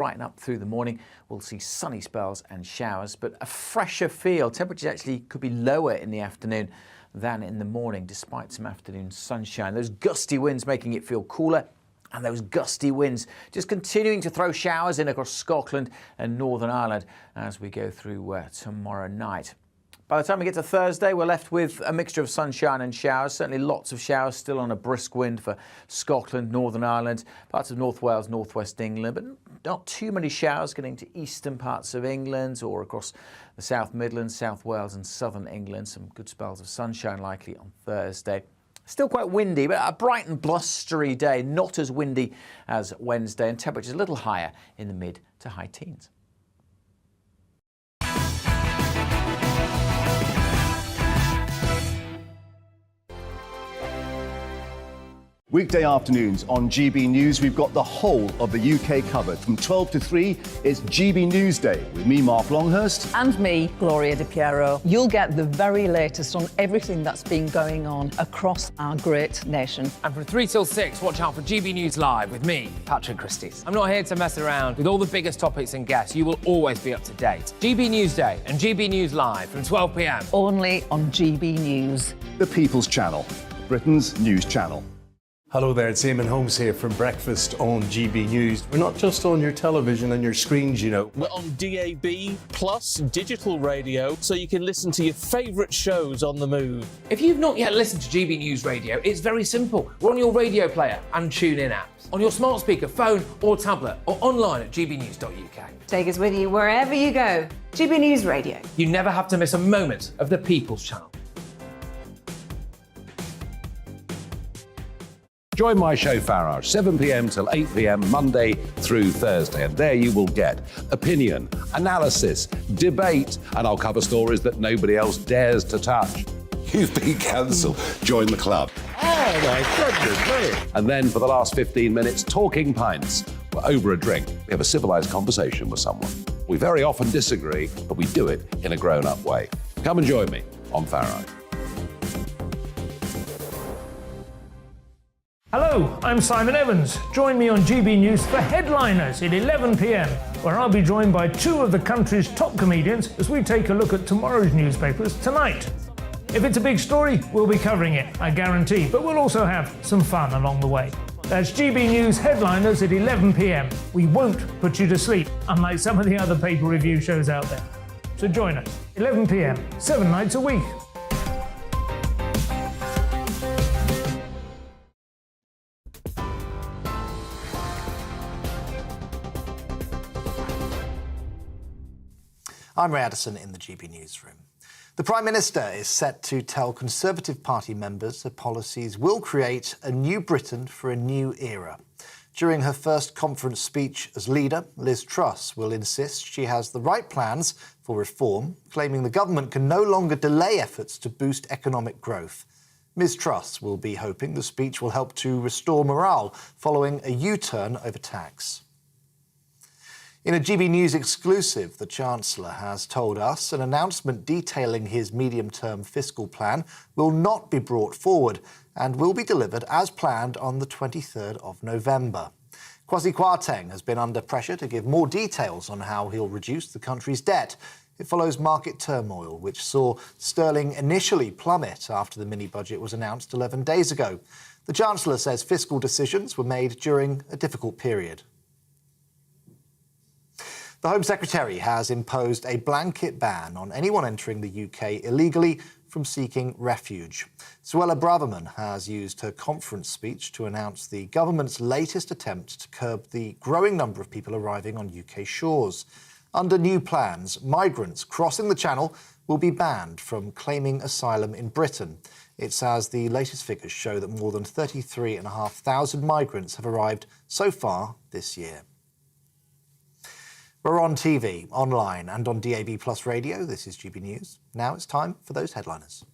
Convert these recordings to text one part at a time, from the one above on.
Brighten up through the morning. We'll see sunny spells and showers, but a fresher feel. Temperatures actually could be lower in the afternoon than in the morning, despite some afternoon sunshine. Those gusty winds making it feel cooler, and those gusty winds just continuing to throw showers in across Scotland and Northern Ireland as we go through tomorrow night. By the time we get to Thursday, we're left with a mixture of sunshine and showers. Certainly lots of showers, still on a brisk wind for Scotland, Northern Ireland, parts of North Wales, North West England, but not too many showers getting to eastern parts of England or across the South Midlands, South Wales and Southern England. Some good spells of sunshine likely on Thursday. Still quite windy, but a bright and blustery day, not as windy as Wednesday, and temperatures a little higher in the mid to high teens. Weekday afternoons on GB News, we've got the whole of the UK covered. From 12 to 3, it's GB News Day with me, Mark Longhurst. And me, Gloria Di Piero. You'll get the very latest on everything that's been going on across our great nation. And from 3 till 6, watch out for GB News Live with me, Patrick Christys. I'm not here to mess around. With all the biggest topics and guests, you will always be up to date. GB News Day and GB News Live from 12 p.m. Only on GB News. The People's Channel, Britain's news channel. Hello there, it's Eamon Holmes here from Breakfast on GB News. We're not just on your television and your screens, you know. We're on DAB plus digital radio, so you can listen to your favourite shows on the move. If you've not yet listened to GB News Radio, it's very simple. We're on your radio player and TuneIn apps, on your smart speaker, phone or tablet, or online at gbnews.uk. Take us with you wherever you go. GB News Radio. You never have to miss a moment of the People's Channel. Join my show Farage, 7 p.m. till 8 p.m. Monday through Thursday. And there you will get opinion, analysis, debate, and I'll cover stories that nobody else dares to touch. You've been cancelled. Join the club. Oh my goodness me. And then for the last 15 minutes, talking pints. We're over a drink. We have a civilised conversation with someone. We very often disagree, but we do it in a grown-up way. Come and join me on Farage. Hello, I'm Simon Evans. Join me on GB News for Headliners at 11 p.m, where I'll be joined by two of the country's top comedians as we take a look at tomorrow's newspapers tonight. If it's a big story, we'll be covering it, I guarantee, but we'll also have some fun along the way. That's GB News Headliners at 11 p.m. We won't put you to sleep, unlike some of the other paper review shows out there. So join us, 11 p.m, 7 nights a week. I'm Ray Addison in the GB Newsroom. The Prime Minister is set to tell Conservative Party members her policies will create a new Britain for a new era. During her first conference speech as leader, Liz Truss will insist she has the right plans for reform, claiming the government can no longer delay efforts to boost economic growth. Ms Truss will be hoping the speech will help to restore morale following a U-turn over tax. In a GB News exclusive, the Chancellor has told us an announcement detailing his medium-term fiscal plan will not be brought forward and will be delivered as planned on the 23rd of November. Kwasi Kwarteng has been under pressure to give more details on how he'll reduce the country's debt. It follows market turmoil, which saw sterling initially plummet after the mini-budget was announced 11 days ago. The Chancellor says fiscal decisions were made during a difficult period. The Home Secretary has imposed a blanket ban on anyone entering the UK illegally from seeking refuge. Suella Braverman has used her conference speech to announce the government's latest attempt to curb the growing number of people arriving on UK shores. Under new plans, migrants crossing the Channel will be banned from claiming asylum in Britain. It's as the latest figures show that more than 33,500 migrants have arrived so far this year. We're on TV, online and on DAB Plus radio. This is GB News. Now it's time for those headliners.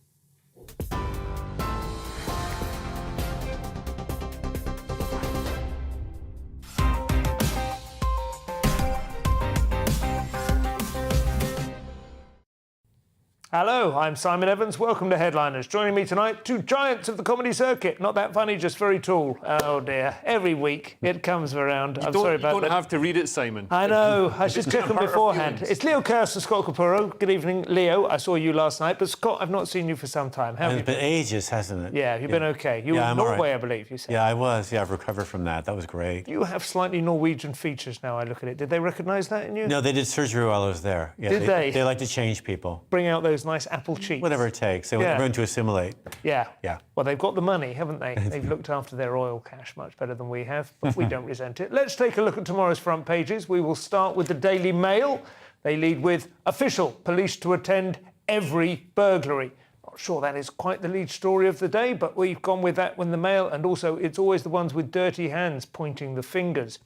Hello, I'm Simon Evans. Welcome to Headliners. Joining me tonight, two giants of the comedy circuit. Not that funny, just very tall. Oh dear, every week it comes around. I'm sorry about that. You don't have to read it, Simon. I know, I should check them beforehand. It's Leo Kerr and Scott Capurro. Good evening, Leo. I saw you last night, but Scott, I've not seen you for some time. How have you It's been ages, hasn't it? Yeah, you've been okay. You were in Norway, I believe you said. Yeah, I was. Yeah, I've recovered from that. That was great. You have slightly Norwegian features now, I look at it. Did they recognise that in you? No, they did surgery while I was there. Yeah, Did they? They like to change people. Bring out those nice apple cheeks. Whatever it takes. They want everyone to assimilate. Yeah. Yeah. Well, they've got the money, haven't they? They've looked after their oil cash much better than we have, but we don't resent it. Let's take a look at tomorrow's front pages. We will start with the Daily Mail. They lead with official police to attend every burglary. Not sure that is quite the lead story of the day, but we've gone with that in the Mail, and also it's always the ones with dirty hands pointing the fingers.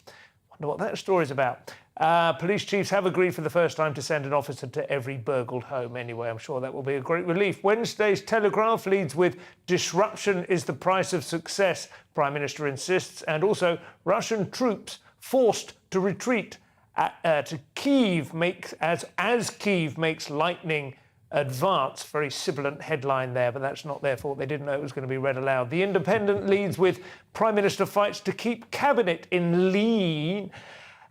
Wonder what that story's about. Police chiefs have agreed for the first time to send an officer to every burgled home anyway. I'm sure that will be a great relief. Wednesday's Telegraph leads with disruption is the price of success, Prime Minister insists, and also Russian troops forced to retreat to Kyiv as Kyiv makes lightning advance. Very sibilant headline there, but that's not their fault. They didn't know it was going to be read aloud. The Independent leads with Prime Minister fights to keep cabinet in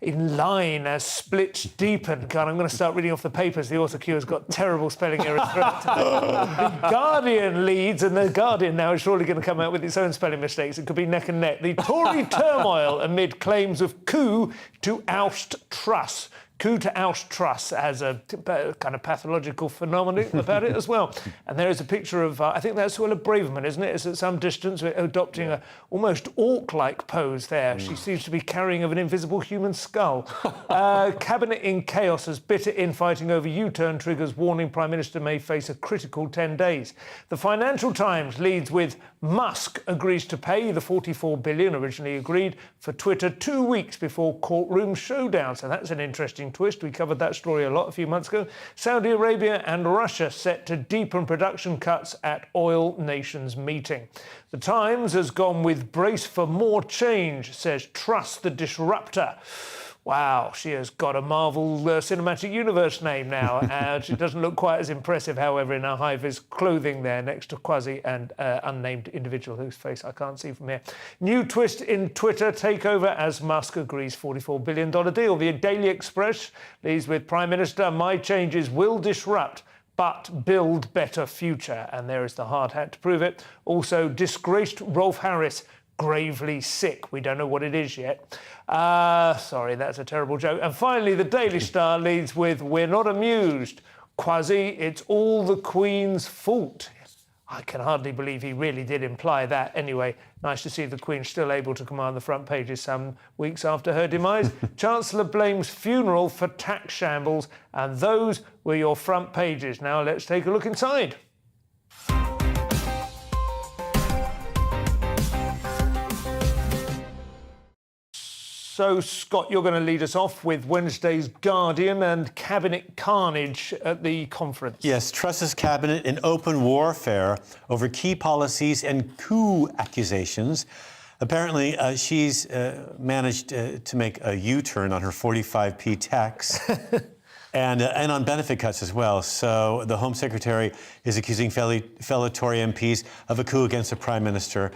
line as splits deepen. God, I'm going to start reading off the papers. The autocue has got terrible spelling errors throughout. The Guardian leads, and the Guardian now is surely going to come out with its own spelling mistakes. It could be neck and neck. The Tory turmoil amid claims of coup to oust Truss. Coup to oust Truss as a kind of pathological phenomenon about it as well. And there is a picture of, I think that's Willa Braverman, isn't it? It's at some distance, adopting a almost orc-like pose there. She seems to be carrying of an invisible human skull. Cabinet in chaos as bitter infighting over U-turn triggers warning Prime Minister may face a critical 10 days. The Financial Times leads with Musk agrees to pay the $44 billion originally agreed for Twitter 2 weeks before courtroom showdown. So that's an interesting twist. We covered that story a lot a few months ago. Saudi Arabia and Russia set to deepen production cuts at oil nations meeting. The Times has gone with brace for more change, says trust the disruptor. Wow, she has got a Marvel Cinematic Universe name now. She doesn't look quite as impressive, however, in her high-vis clothing there next to Quasi and unnamed individual whose face I can't see from here. New twist in Twitter takeover as Musk agrees $44 billion deal. The Daily Express leads with Prime Minister, my changes will disrupt but build better future. And there is the hard hat to prove it. Also, disgraced Rolf Harris gravely sick. We don't know what it is yet. Sorry, that's a terrible joke. And finally, the Daily Star leads with, we're not amused. Quasi, it's all the Queen's fault. I can hardly believe he really did imply that. Anyway, nice to see the Queen still able to command the front pages some weeks after her demise. Chancellor blames funeral for tax shambles, and those were your front pages. Now let's take a look inside. So, Scott, you're going to lead us off with Wednesday's Guardian and cabinet carnage at the conference. Yes, Truss's cabinet in open warfare over key policies and coup accusations. Apparently, she's managed to make a U-turn on her 45p tax. And on benefit cuts as well. So the Home Secretary is accusing fellow Tory MPs of a coup against the Prime Minister.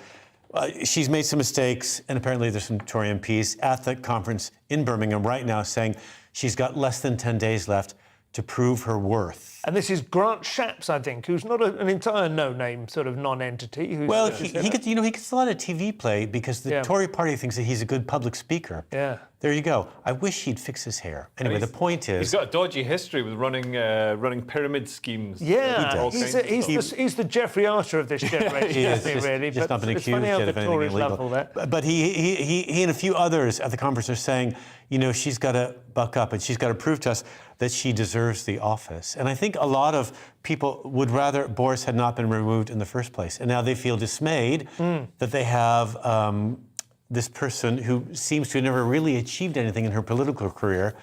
She's made some mistakes, and apparently there's some Tory MPs at the conference in Birmingham right now saying she's got less than 10 days left to prove her worth. And this is Grant Shapps, I think, who's not an entire no-name sort of non-entity. Well, he gets a lot of TV play because the Tory party thinks that he's a good public speaker. Yeah. There you go. I wish he'd fix his hair. Anyway, the point is... He's got a dodgy history with running pyramid schemes. Yeah, he's the Jeffrey Archer of this generation, isn't he, really? Just not been accused yet of anything illegal. But he and a few others at the conference are saying, you know, she's got to buck up and she's got to prove to us that she deserves the office. And I think a lot of people would rather Boris had not been removed in the first place. And now they feel dismayed that they have this person who seems to have never really achieved anything in her political career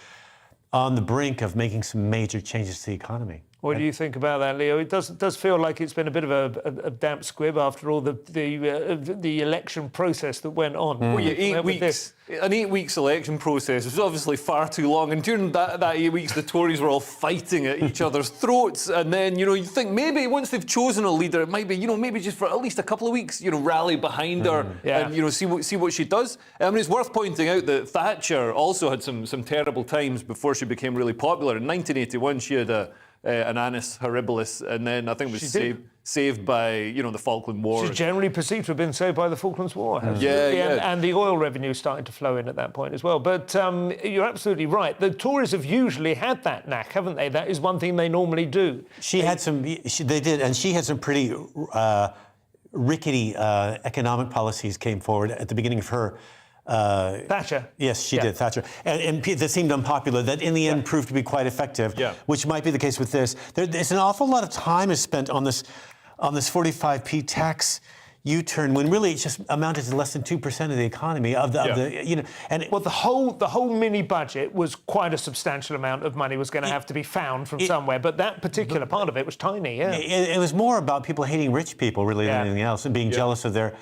on the brink of making some major changes to the economy. What do you think about that, Leo? It does feel like it's been a bit of a damp squib after all the election process that went on. Well, yeah, 8 weeks. An 8 weeks election process was obviously far too long, and during that 8 weeks, the Tories were all fighting at each other's throats. And then, you think maybe once they've chosen a leader, it might be, maybe just for at least a couple of weeks, rally behind her and see what she does. I mean, it's worth pointing out that Thatcher also had some terrible times before she became really popular. In 1981, she had an annus horribilis, and then I think it was saved by the Falkland War. She's generally perceived to have been saved by the Falklands War. And the oil revenue starting to flow in at that point as well. But you're absolutely right. The Tories have usually had that knack, haven't they? That is one thing they normally do. They did, and she had some pretty rickety economic policies came forward at the beginning of her. Thatcher. Yes, she did, Thatcher. And that seemed unpopular, that in the end proved to be quite effective, which might be the case with this. There's an awful lot of time is spent on this 45p tax U-turn when really it just amounted to less than 2% of the economy and the whole mini budget was quite a substantial amount of money was going to have to be found from somewhere, but that particular part of it was tiny. It was more about people hating rich people really than anything else and being jealous of their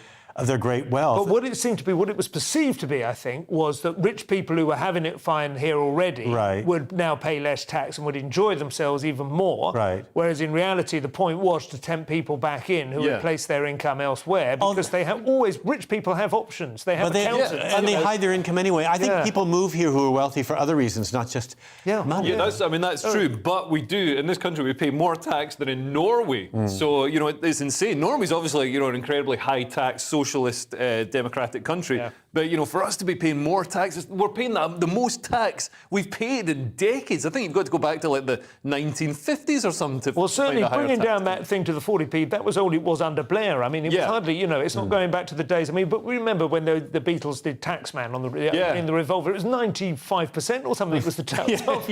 great wealth. But what it seemed to be, what it was perceived to be, I think, was that rich people who were having it fine here already would now pay less tax and would enjoy themselves even more. Right. Whereas in reality, the point was to tempt people back in who had placed their income elsewhere, because they have rich people have options. They have accountants. And they hide their income anyway. I think people move here who are wealthy for other reasons, not just money. Yeah, that's true. But we do, in this country, we pay more tax than in Norway. So, it's insane. Norway's obviously, an incredibly high tax socialist democratic country. But, for us to be paying more taxes, we're paying the most tax we've paid in decades. I think you've got to go back to, the 1950s or something to certainly bringing down that thing to the 40p, that was all it was under Blair. I mean, it was hardly, it's not going back to the days. I mean, but we remember when the Beatles did Taxman on in the Revolver, it was 95% or something was the tax. But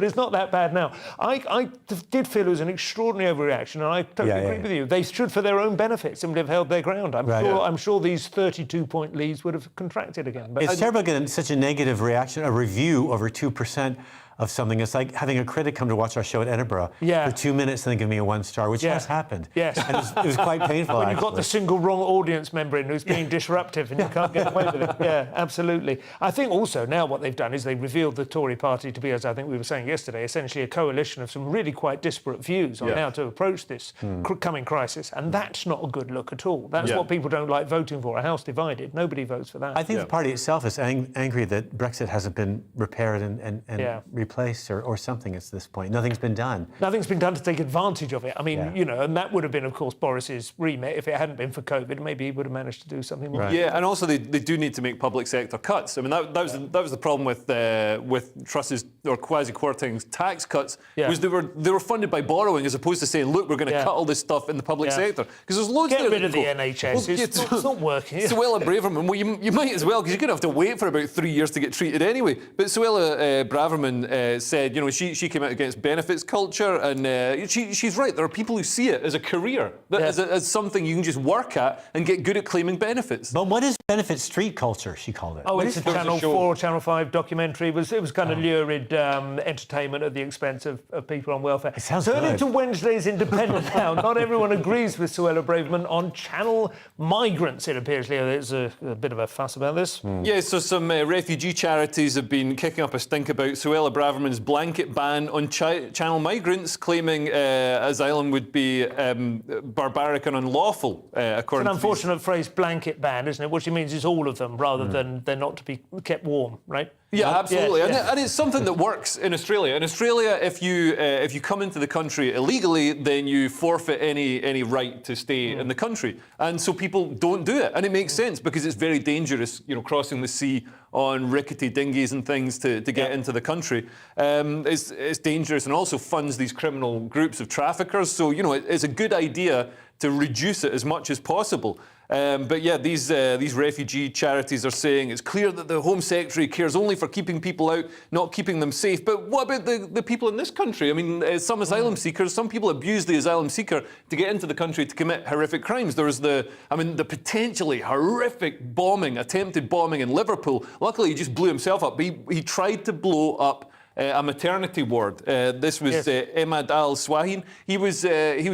it's not that bad now. I did feel it was an extraordinary overreaction, and I totally agree with you. They stood for their own benefits and would have held their ground. I'm sure these 32-point leads would have contracted again. But it's terrible getting such a negative reaction, a review over 2% of something. It's like having a critic come to watch our show at Edinburgh for 2 minutes and then give me a 1 star, which has happened. Yes. And it was quite painful, when you've got the single wrong audience member in who's being disruptive and you can't get away with it. Yeah, absolutely. I think also now what they've done is they've revealed the Tory party to be, as I think we were saying yesterday, essentially a coalition of some really quite disparate views on how to approach this coming crisis, and that's not a good look at all. That's what people don't like voting for, a house divided. Nobody votes for that. I think the party itself is angry that Brexit hasn't been repaired and replaced or something at this point. Nothing's been done. Nothing's been done to take advantage of it. I mean, and that would have been, of course, Boris's remit. If it hadn't been for COVID, maybe he would have managed to do something more. Right. Yeah, and also they do need to make public sector cuts. I mean, that was the problem with Truss's or Kwasi Kwarteng's tax cuts, was they were funded by borrowing as opposed to saying, look, we're going to cut all this stuff in the public sector. Because there's loads Get rid of the NHS. It's not working. Suella Braverman, well, you might as well, because you're going to have to wait for about 3 years to get treated anyway. But Suella Braverman said, she came out against benefits culture, and she's right. There are people who see it as a career, as something you can just work at and get good at claiming benefits. But what is benefit street culture, she called it? Oh, it's a Channel 4 or Channel 5 documentary. It was kind of lurid entertainment at the expense of people on welfare. It sounds Turning good. to Wednesday's Independent now. Not everyone agrees with Suella Braverman on channel migrants, it appears, Leo. There's a bit of a fuss about this. Yeah, so some refugee charities have been kicking up a stink about Suella Braverman's blanket ban on channel migrants, claiming asylum would be barbaric and unlawful, according to... It's an unfortunate phrase, blanket ban, isn't it? What she means is all of them, rather than they're not to be kept warm, right? Yeah, absolutely. And it's something that works in Australia. In Australia, if you come into the country illegally, then you forfeit any right to stay in the country. And so people don't do it. And it makes sense because it's very dangerous, crossing the sea on rickety dinghies and things to get into the country. It's dangerous and also funds these criminal groups of traffickers. So, it's a good idea to reduce it as much as possible. But yeah, these refugee charities are saying it's clear that the Home Secretary cares only for keeping people out, not keeping them safe. But what about the people in this country? I mean, some asylum seekers, some people abuse the asylum seeker to get into the country to commit horrific crimes. There was the potentially horrific attempted bombing in Liverpool. Luckily, he just blew himself up. He tried to blow up a maternity ward. This was Emad al-Swahin. He was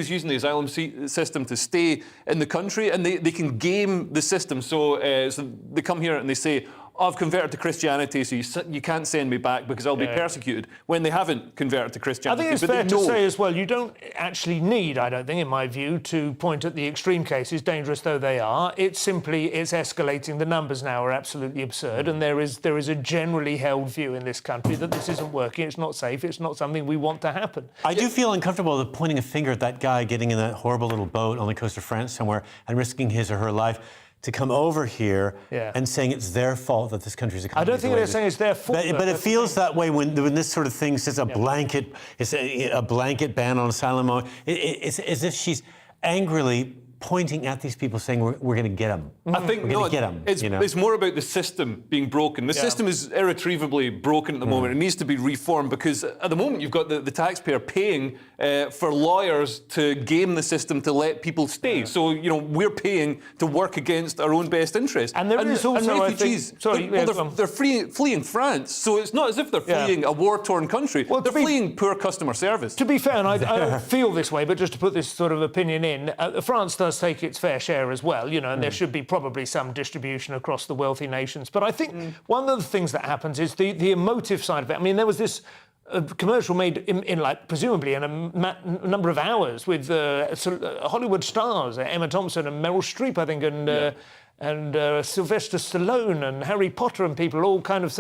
using the asylum system to stay in the country, and they can game the system. So they come here and they say, I've converted to Christianity, so you can't send me back because I'll be persecuted, when they haven't converted to Christianity. I think it's fair to say as well, you don't actually need, I don't think, in my view, to point at the extreme cases, dangerous though they are. It's simply, it's escalating. The numbers now are absolutely absurd, and there is a generally held view in this country that this isn't working, it's not safe, it's not something we want to happen. I do feel uncomfortable with pointing a finger at that guy getting in that horrible little boat on the coast of France somewhere and risking his or her life to come over here and saying it's their fault that this country's economy. I don't think they're saying it's their fault. But it feels that way when this sort of thing says a blanket, it's a blanket ban on asylum. It's as if she's angrily pointing at these people, saying we're going to get them. I think we're going to get them. It's more about the system being broken. The system is irretrievably broken at the moment. It needs to be reformed because at the moment you've got the taxpayer paying for lawyers to game the system to let people stay. So we're paying to work against our own best interest. And there is also refugees. They're fleeing France. So it's not as if they're fleeing a war-torn country. They're fleeing poor customer service. To be fair, and I don't feel this way, but just to put this sort of opinion in, France does take its fair share as well, and there should be probably some distribution across the wealthy nations. But I think one of the things that happens is the emotive side of it. I mean, there was this commercial made in like presumably in a number of hours with Hollywood stars, Emma Thompson and Meryl Streep, I think, and Sylvester Stallone and Harry Potter and people all kind of,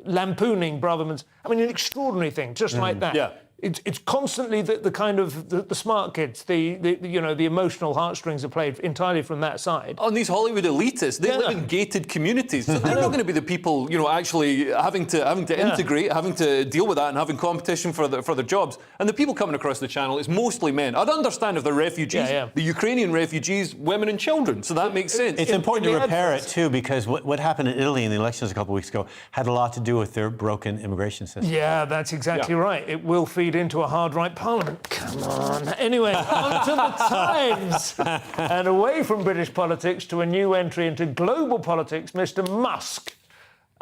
lampooning Braverman's. I mean, an extraordinary thing, just like that. Yeah. It's constantly the kind of the smart kids, the emotional heartstrings are played entirely from that side. On these Hollywood elitists, they live in gated communities, so they're not going to be the people, actually having to integrate, having to deal with that, and having competition for their jobs. And the people coming across the channel is mostly men. I'd understand if they're refugees, the Ukrainian refugees, women and children. So that makes sense. It's important to repair it too, because what happened in Italy in the elections a couple of weeks ago had a lot to do with their broken immigration system. Yeah, that's exactly right. It will feed into a hard-right parliament. Come on. Anyway, on to the Times. And away from British politics to a new entry into global politics, Mr. Musk.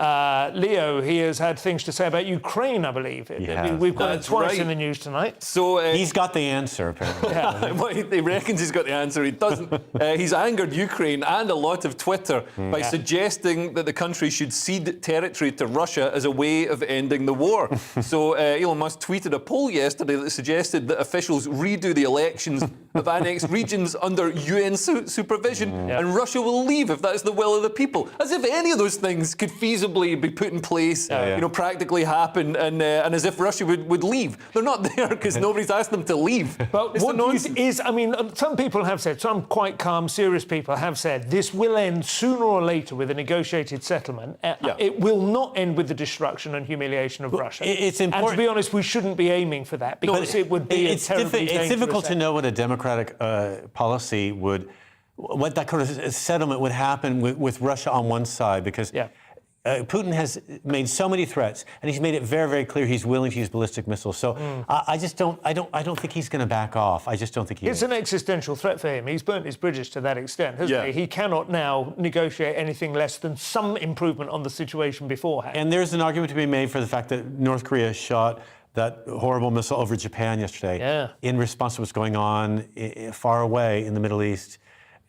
Leo, he has had things to say about Ukraine, I believe. We've got it twice in the news tonight. So he's got the answer, apparently. Well, he reckons he's got the answer. He doesn't. He's angered Ukraine and a lot of Twitter by suggesting that the country should cede territory to Russia as a way of ending the war. So Elon Musk tweeted a poll yesterday that suggested that officials redo the elections of annexed regions under UN supervision, and Russia will leave if that's the will of the people. As if any of those things could feasibly be put in place, practically happen, and as if Russia would leave. They're not there because nobody's asked them to leave. But some people have said, some quite calm, serious people have said, this will end sooner or later with a negotiated settlement. It will not end with the destruction and humiliation of Russia. It's important. And to be honest, we shouldn't be aiming for that, because it would be a terribly dangerous It's difficult to end. know what a democratic policy would, what that kind of settlement would happen with Russia on one side, because Putin has made so many threats, and he's made it very, very clear he's willing to use ballistic missiles. So I don't think he's going to back off. I just don't think he is. It's an existential threat for him. He's burnt his bridges to that extent, hasn't he? He cannot now negotiate anything less than some improvement on the situation beforehand. And there's an argument to be made for the fact that North Korea shot that horrible missile over Japan yesterday in response to what's going on far away in the Middle East,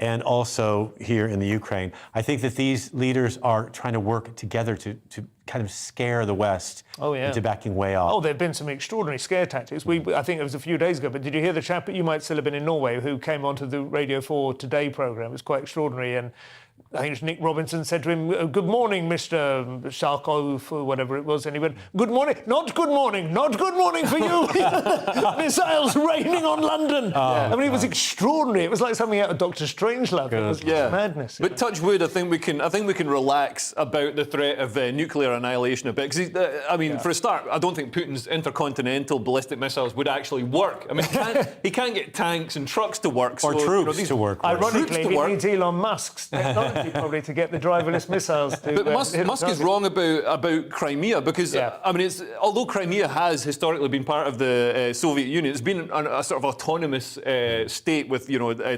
and also here in the Ukraine. I think that these leaders are trying to work together to kind of scare the West into backing way off. Oh, there have been some extraordinary scare tactics. I think it was a few days ago, but did you hear the chap, you might still have been in Norway, who came onto the Radio 4 Today programme? It was quite extraordinary, and I think it was Nick Robinson said to him, "Good morning, Mr. Sharkov," or whatever it was, and he went, "Good morning, not good morning, not good morning for you." Missiles raining on London. I mean, it was extraordinary. It was like something out of Dr. Strangelove. It was madness. But touch wood, I think we can relax about the threat of nuclear annihilation a bit. Because for a start, I don't think Putin's intercontinental ballistic missiles would actually work. I mean, he can't get tanks and trucks to work, or troops to work. Ironically, he needs Elon Musk's technology opportunity probably to get the driverless missiles to... But Musk is wrong about Crimea because, I mean, although Crimea has historically been part of the Soviet Union, it's been a sort of autonomous state with,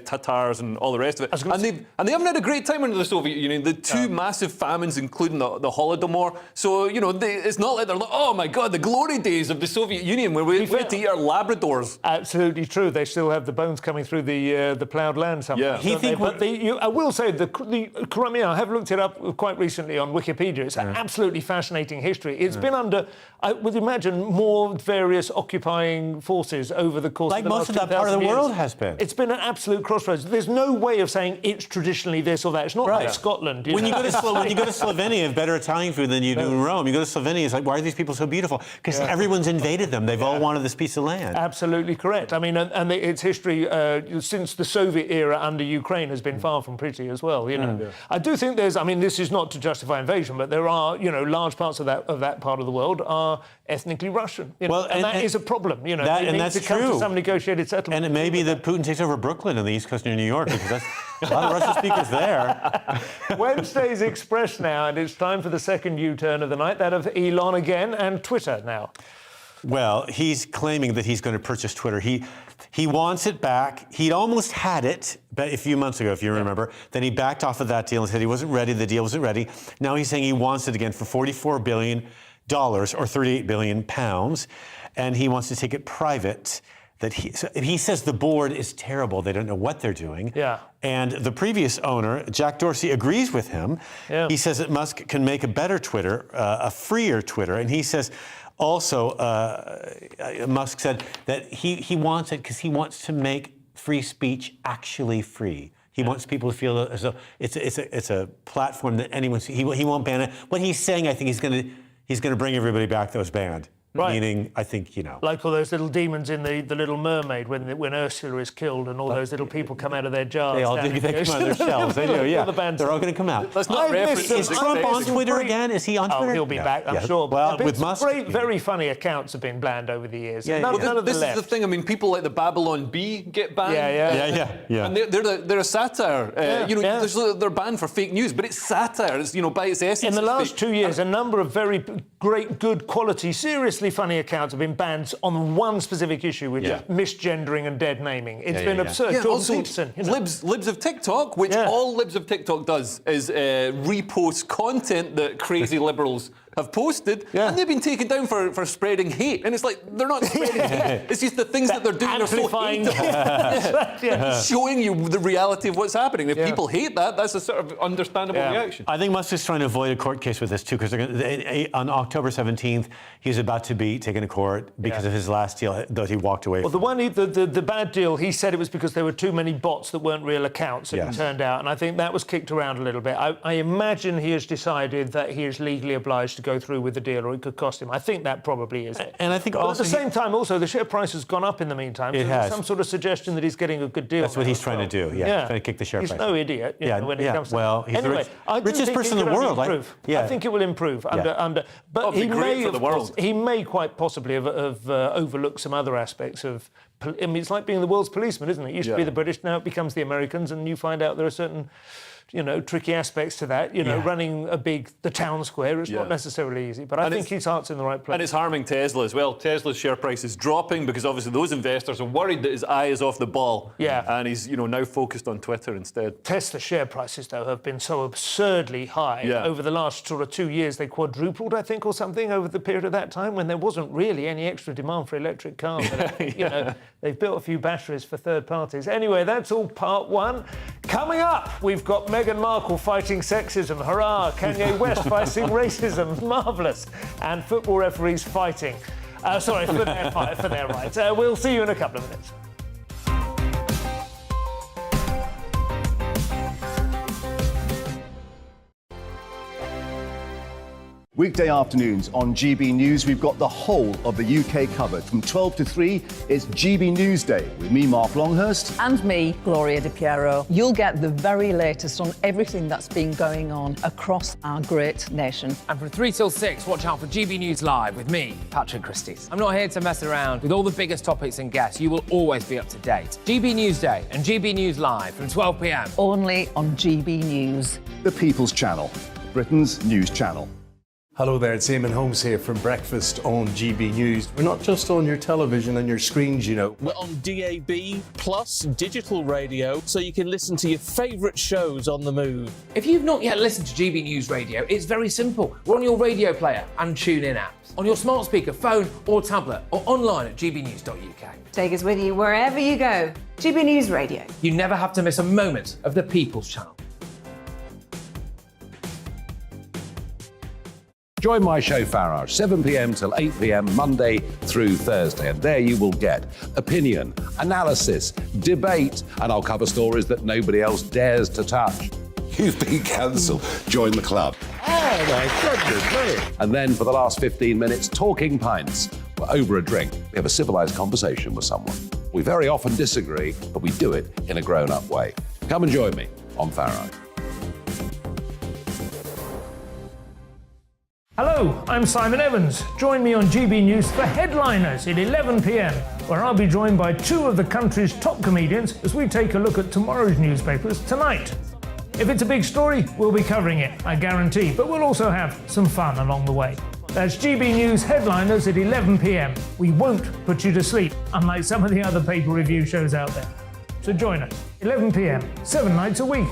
Tatars and all the rest of it. And they haven't had a great time under the Soviet Union. The two massive famines, including the Holodomor. So, it's not like they're like, oh my God, the glory days of the Soviet Union where we had to eat our Labradors. Absolutely true. They still have the bones coming through the ploughed land somewhere. Yeah. I will say the Crimea, I have looked it up quite recently on Wikipedia. It's an absolutely fascinating history. It's been under, I would imagine, more various occupying forces over the course of the last 2,000 years. Like most of that part of the world has been. It's been an absolute crossroads. There's no way of saying it's traditionally this or that. It's not like Scotland. When you go to Slovenia, you have better Italian food than you do in Rome. You go to Slovenia, it's like, why are these people so beautiful? Because everyone's invaded them. They've all wanted this piece of land. Absolutely correct. I mean, and its history since the Soviet era under Ukraine has been far from pretty as well. I do think there's. I mean, this is not to justify invasion, but there are, large parts of that part of the world are ethnically Russian. And that is a problem. They need to come to some negotiated settlement. And it may be that Putin takes over Brooklyn on the east coast near New York because that's a lot of Russian speakers there. Wednesday's Express now, and it's time for the second U-turn of the night, that of Elon again and Twitter now. Well, he's claiming that he's going to purchase Twitter. He wants it back. He'd almost had it a few months ago, if you remember. Then he backed off of that deal and said he wasn't ready. The deal wasn't ready. Now he's saying he wants it again for $44 billion or 38 billion pounds, and he wants to take it private. He says the board is terrible. They don't know what they're doing. Yeah. And the previous owner, Jack Dorsey, agrees with him. Yeah. He says that Musk can make a better Twitter, a freer Twitter, and he says. Also, Musk said that he wants it because he wants to make free speech actually free. He wants people to feel as though it's a platform that anyone. He won't ban it. What he's saying, I think, he's going to bring everybody back that was banned. Right. Meaning, I think, Like all those little demons in the Little Mermaid when Ursula is killed and all those little people come out of their jars. They all do. They come out of their shells. They do, yeah. They're all going to come out. Let's not reference Is Trump on Twitter again? Is he on Twitter? Oh, he'll be back, I'm sure. Well, with Musk. Very funny accounts have been banned over the years. Yeah, this is the thing. I mean, people like the Babylon Bee get banned. Yeah. And they're a satire. They're banned for fake news, but it's satire. It's, by its essence. In the last 2 years, a number of very great, good quality, seriously funny accounts have been banned on one specific issue, which is misgendering and dead naming. It's been absurd. Yeah, also, libs of TikTok, which all libs of TikTok does is repost content that crazy liberals have posted, and they've been taken down for spreading hate. And it's like, they're not spreading hate. It's just the things that they're doing are so hateable. Showing you the reality of what's happening. If people hate that, that's a sort of understandable reaction. I think Musk is trying to avoid a court case with this too, because on October 17th, he's about to be taken to court because of his last deal that he walked away from. Well, the bad deal, he said it was because there were too many bots that weren't real accounts, it turned out. And I think that was kicked around a little bit. I imagine he has decided that he is legally obliged to go through with the deal or it could cost him. I think that probably is it. And I think also... At the same time, also, the share price has gone up in the meantime. It has. There's some sort of suggestion that he's getting a good deal. That's what he's trying to do, He's trying to kick the share price. He's no idiot, when it comes to... Well, he's anyway, the richest person in the world. I think it will improve. But he may quite possibly have overlooked some other aspects of... I mean, it's like being the world's policeman, isn't it? It used to be the British, now it becomes the Americans, and you find out there are certain... tricky aspects to that. Running the town square, it's not necessarily easy. But I think his heart's in the right place. And it's harming Tesla as well. Tesla's share price is dropping because obviously those investors are worried that his eye is off the ball. Yeah. And he's, now focused on Twitter instead. Tesla share prices, though, have been so absurdly high. Over the last sort of 2 years, they quadrupled, I think, or something over the period of that time when there wasn't really any extra demand for electric cars. They've built a few batteries for third parties. Anyway, that's all part one. Coming up, we've got Meghan Markle fighting sexism, hurrah! Kanye West fighting racism, marvellous. And football referees fighting. For their rights. We'll see you in a couple of minutes. Weekday afternoons on GB News, we've got the whole of the UK covered. From 12 to 3, it's GB News Day with me, Mark Longhurst. And me, Gloria Di Piero. You'll get the very latest on everything that's been going on across our great nation. And from 3 till 6, watch out for GB News Live with me, Patrick Christys. I'm not here to mess around. With all the biggest topics and guests, you will always be up to date. GB News Day and GB News Live from 12 p.m. Only on GB News. The People's Channel, Britain's news channel. Hello there, it's Eamon Holmes here from Breakfast on GB News. We're not just on your television and your screens, you know. We're on DAB plus digital radio, so you can listen to your favourite shows on the move. If you've not yet listened to GB News Radio, it's very simple. We're on your radio player and tune-in apps, on your smart speaker, phone or tablet, or online at gbnews.uk. Take us with you wherever you go. GB News Radio. You never have to miss a moment of the People's Channel. Join my show Farage, 7 p.m. till 8 p.m. Monday through Thursday. And there you will get opinion, analysis, debate, and I'll cover stories that nobody else dares to touch. You've been cancelled. Join the club. Oh my goodness me. And then for the last 15 minutes, talking pints. We're over a drink. We have a civilised conversation with someone. We very often disagree, but we do it in a grown-up way. Come and join me on Farage. Hello, I'm Simon Evans. Join me on GB News for Headliners at 11 p.m, where I'll be joined by two of the country's top comedians as we take a look at tomorrow's newspapers tonight. If it's a big story, we'll be covering it, I guarantee, but we'll also have some fun along the way. That's GB News Headliners at 11 p.m. We won't put you to sleep, unlike some of the other paper review shows out there. So join us, 11 p.m, 7 nights a week.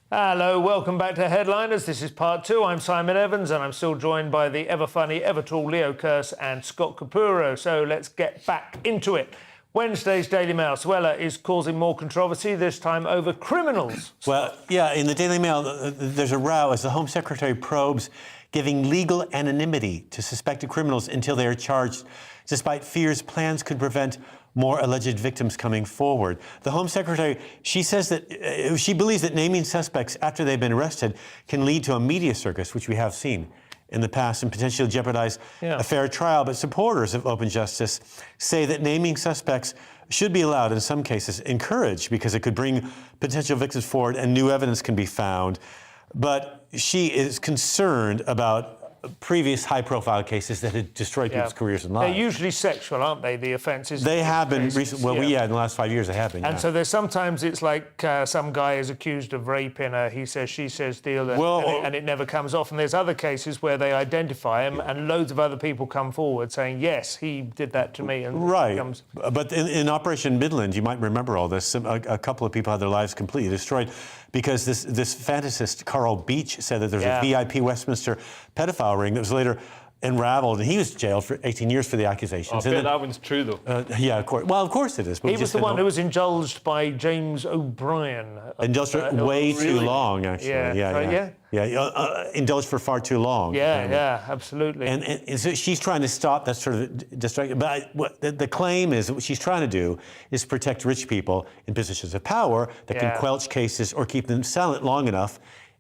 Hello, welcome back to Headliners. This is part 2. I'm Simon Evans and I'm still joined by the ever-funny, ever-tall Leo Kearse and Scott Capurro. So let's get back into it. Wednesday's Daily Mail. Suella is causing more controversy, this time over criminals. Well, yeah, in the Daily Mail, there's a row as the Home Secretary probes giving legal anonymity to suspected criminals until they are charged, despite fears plans could prevent more alleged victims coming forward. The Home Secretary, she says that she believes that naming suspects after they've been arrested can lead to a media circus, which we have seen in the past, and potentially jeopardize a fair trial. But supporters of open justice say that naming suspects should be allowed, in some cases encouraged, because it could bring potential victims forward and new evidence can be found. But she is concerned about previous high-profile cases that had destroyed people's careers and lives. They're usually sexual, aren't they, the offences? They have been recently. Well, in the last 5 years they have been, And so there's sometimes it's like some guy is accused of raping her, he says, she says, deal, and it never comes off. And there's other cases where they identify him and loads of other people come forward saying, yes, he did that to me. And right. But in Operation Midland, you might remember all this, a couple of people had their lives completely destroyed because this fantasist, Carl Beach, said that there's a VIP Westminster pedophile ring that was later unraveled, and he was jailed for 18 years for the accusations. I bet that one's true, though. Yeah, of course. Well, of course it is. But he was the one who was indulged by James O'Brien. Indulged for way too long, actually. Indulged for far too long. Yeah, absolutely. And so she's trying to stop that sort of distraction. But the claim is that what she's trying to do is protect rich people in positions of power that can quelch cases or keep them silent long enough,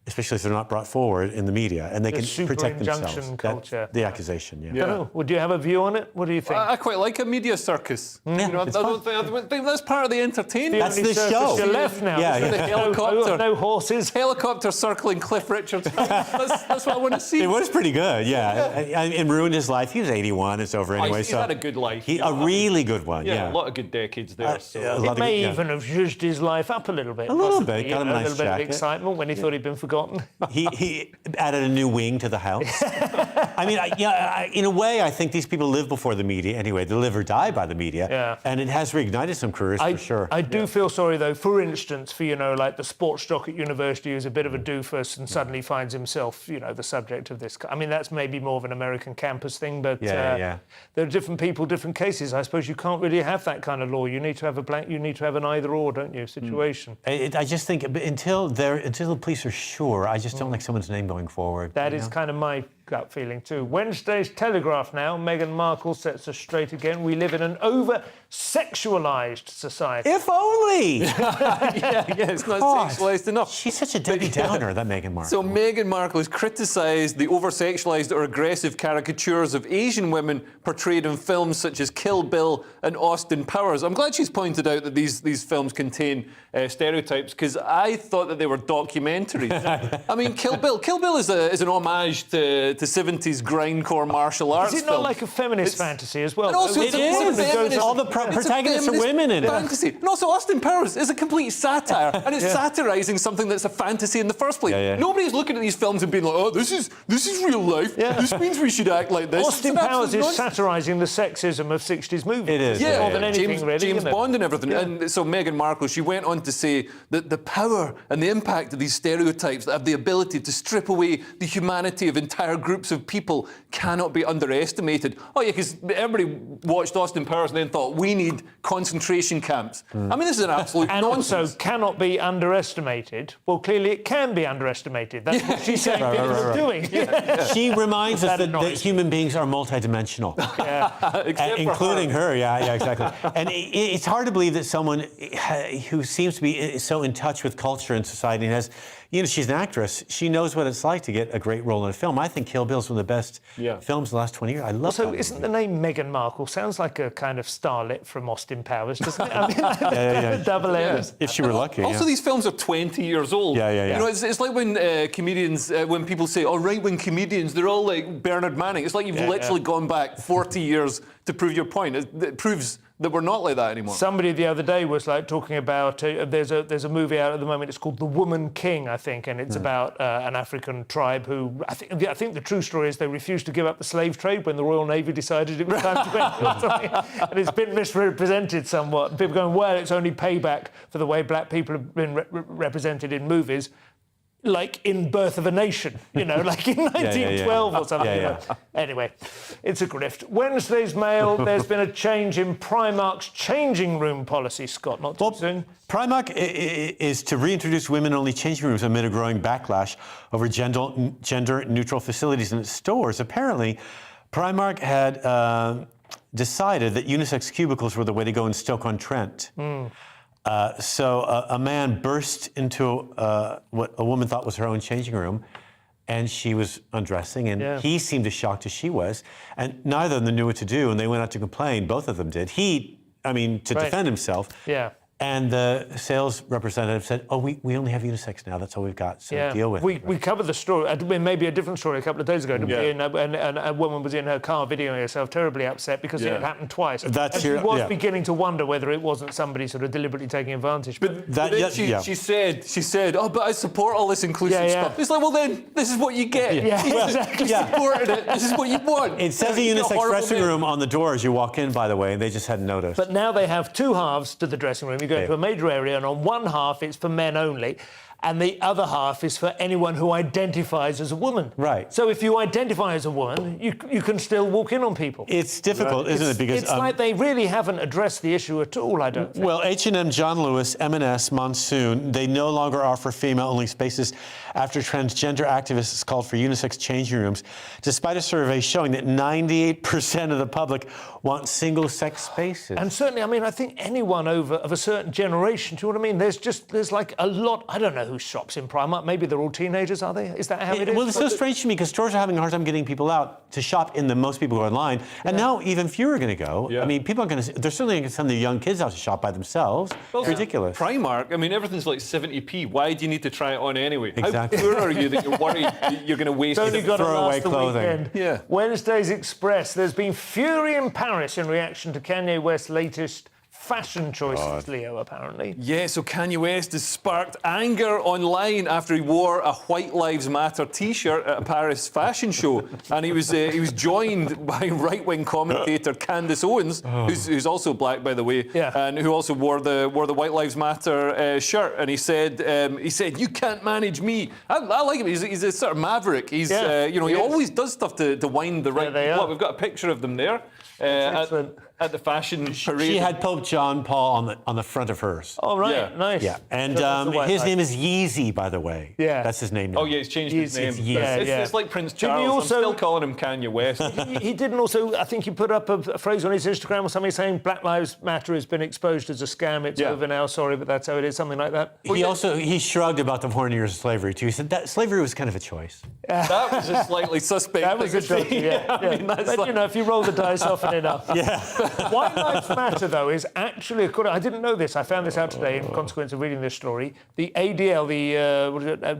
especially if they're not brought forward in the media, and they can protect themselves. Culture. The accusation, Would you have a view on it? What do you think? I quite like a media circus. Yeah, you know, I don't think that's part of the entertainment. That's the show. You're left now. The helicopter. No horses. Helicopter circling Cliff Richard's house. That's what I want to see. It was pretty good, and ruined his life. He was 81. It's over anyway. He's had a good life. A really good one. Yeah, a lot of good decades there. It may even have zhuzhed his life up a little bit. A little bit. Got him a nice little bit of excitement when he thought he'd been forgotten. He added a new wing to the house. I mean, in a way, I think these people live before the media anyway. They live or die by the media. And it has reignited some careers for sure. I do feel sorry, though, for instance, for, like the sports jock at university who's a bit of a doofus and suddenly finds himself, the subject of this. I mean, that's maybe more of an American campus thing, but there are different people, different cases. I suppose you can't really have that kind of law. You need to have an either-or, don't you, situation. I just think until the police are sure, I just don't like someone's name going forward. That is kind of my gut feeling too. Wednesday's Telegraph now. Meghan Markle sets us straight again. We live in an over-sexualised society. If only! It's not sexualised enough. She's such a Debbie Downer, that Meghan Markle. So Meghan Markle has criticised the over-sexualised or aggressive caricatures of Asian women portrayed in films such as Kill Bill and Austin Powers. I'm glad she's pointed out that these films contain stereotypes, because I thought that they were documentaries. I mean, Kill Bill is an homage to 70s grindcore martial arts. Is it not like a feminist fantasy as well? And also, it is. All the protagonists are women in it. Fantasy. And also, Austin Powers is a complete satire, and it's satirising something that's a fantasy in the first place. Nobody's looking at these films and being like, "Oh, this is real life. This means we should act like this." Austin Powers is satirising the sexism of 60s movies. It is. More than anything, really. James Bond and everything. And so Meghan Markle, she went on to say that the power and the impact of these stereotypes that have the ability to strip away the humanity of entire groups of people cannot be underestimated. Oh yeah, because everybody watched Austin Powers and then thought, we need concentration camps. I mean, this is an absolute nonsense. And also, cannot be underestimated. Well, clearly it can be underestimated. That's what she's saying people are doing. She reminds us that human beings are multidimensional. Including her. Yeah, exactly. And it's hard to believe that someone who seems to be so in touch with culture and society and has, she's an actress. She knows what it's like to get a great role in a film. I think Kill Bill is one of the best films of the last 20 years. I love it. Also, isn't the name Meghan Markle sounds like a kind of starlet from Austin Powers, doesn't it? I mean, double M's. If she were lucky. Also, these films are 20 years old. It's like when comedians, when people say, right-wing comedians, they're all like Bernard Manning. It's like you've literally gone back 40 years to prove your point. It proves that we're not like that anymore. Somebody the other day was like talking about there's a movie out at the moment. It's called The Woman King, I think, and it's about an African tribe who I think the true story is they refused to give up the slave trade when the Royal Navy decided it was time to end or something. And it's been misrepresented somewhat. People going, well, it's only payback for the way black people have been represented in movies. Like in Birth of a Nation, like in 1912 or something. Anyway, it's a grift. Wednesday's Mail, there's been a change in Primark's changing room policy, Scott, not too soon. Primark is to reintroduce women-only changing rooms amid a growing backlash over gender-neutral facilities in its stores. Apparently, Primark had decided that unisex cubicles were the way to go in Stoke-on-Trent. So a man burst into what a woman thought was her own changing room, and she was undressing, and he seemed as shocked as she was, and neither of them knew what to do, and they went out to complain. Both of them did. To defend himself. And the sales representative said, we only have unisex now. That's all we've got, so deal with it. We covered the story, maybe a different story a couple of days ago, and a woman was in her car videoing herself terribly upset because it had happened twice. She was beginning to wonder whether it wasn't somebody sort of deliberately taking advantage. But she said, but I support all this inclusive stuff. It's like, well then, this is what you get. You supported it. This is what you want. It says a unisex dressing room on the door as you walk in, by the way, and they just hadn't noticed. But now they have two halves to the dressing room. You go into a major area, and on one half it's for men only, and the other half is for anyone who identifies as a woman. Right. So if you identify as a woman, you can still walk in on people. It's difficult, isn't it? Because it's like they really haven't addressed the issue at all, I don't think. Well, H&M, John Lewis, M&S, Monsoon, they no longer offer female-only spaces after transgender activists called for unisex changing rooms, despite a survey showing that 98% of the public want single-sex spaces. And certainly, I think anyone of a certain generation, do you know what I mean? There's like a lot, I don't know who shops in Primark. Maybe they're all teenagers, are they? Is that how it is? Well, it's so strange to me because stores are having a hard time getting people out to shop in them. Most people go online. And now even fewer are going to go. I mean, people are going to, they're certainly going to send their young kids out to shop by themselves. It's ridiculous. Primark, everything's like 70p. Why do you need to try it on anyway? Exactly. How poor are you that you're worried that you're going to waste only got throwaway clothing? Wednesday's Express. There's been fury in Paris in reaction to Kanye West's latest fashion choices, Leo, apparently. Yeah, so Kanye West has sparked anger online after he wore a White Lives Matter T-shirt at a Paris fashion show, and he was joined by right-wing commentator Candace Owens, who's also black, by the way, and who also wore the White Lives Matter shirt. And he said, "You can't manage me." I like him. He's a sort of maverick. He always does stuff to wind the right people up. We've got a picture of them there. at the fashion parade. She had Pope John Paul on the front of hers. Oh, right. Yeah. Nice. Yeah, and So his name is Yeezy, by the way. Yeah. That's his name now. Oh, yeah, he's changed his name. Yeezy. It's like Prince Didn't he Charles. also- I'm still calling him Kanye West. He didn't also, I think he put up a phrase on his Instagram or something saying Black Lives Matter has been exposed as a scam, it's over now, sorry, but that's how it is, something like that. He shrugged about the 400 years of slavery, too. He said that slavery was kind of a choice. That was a slightly suspect That was thing a to say. dodgy, yeah. I mean, that's But, like... you know, if you roll the dice often enough. Yeah. White Lives Matter, though, is actually, I didn't know this, I found this out today in consequence of reading this story. The ADL, the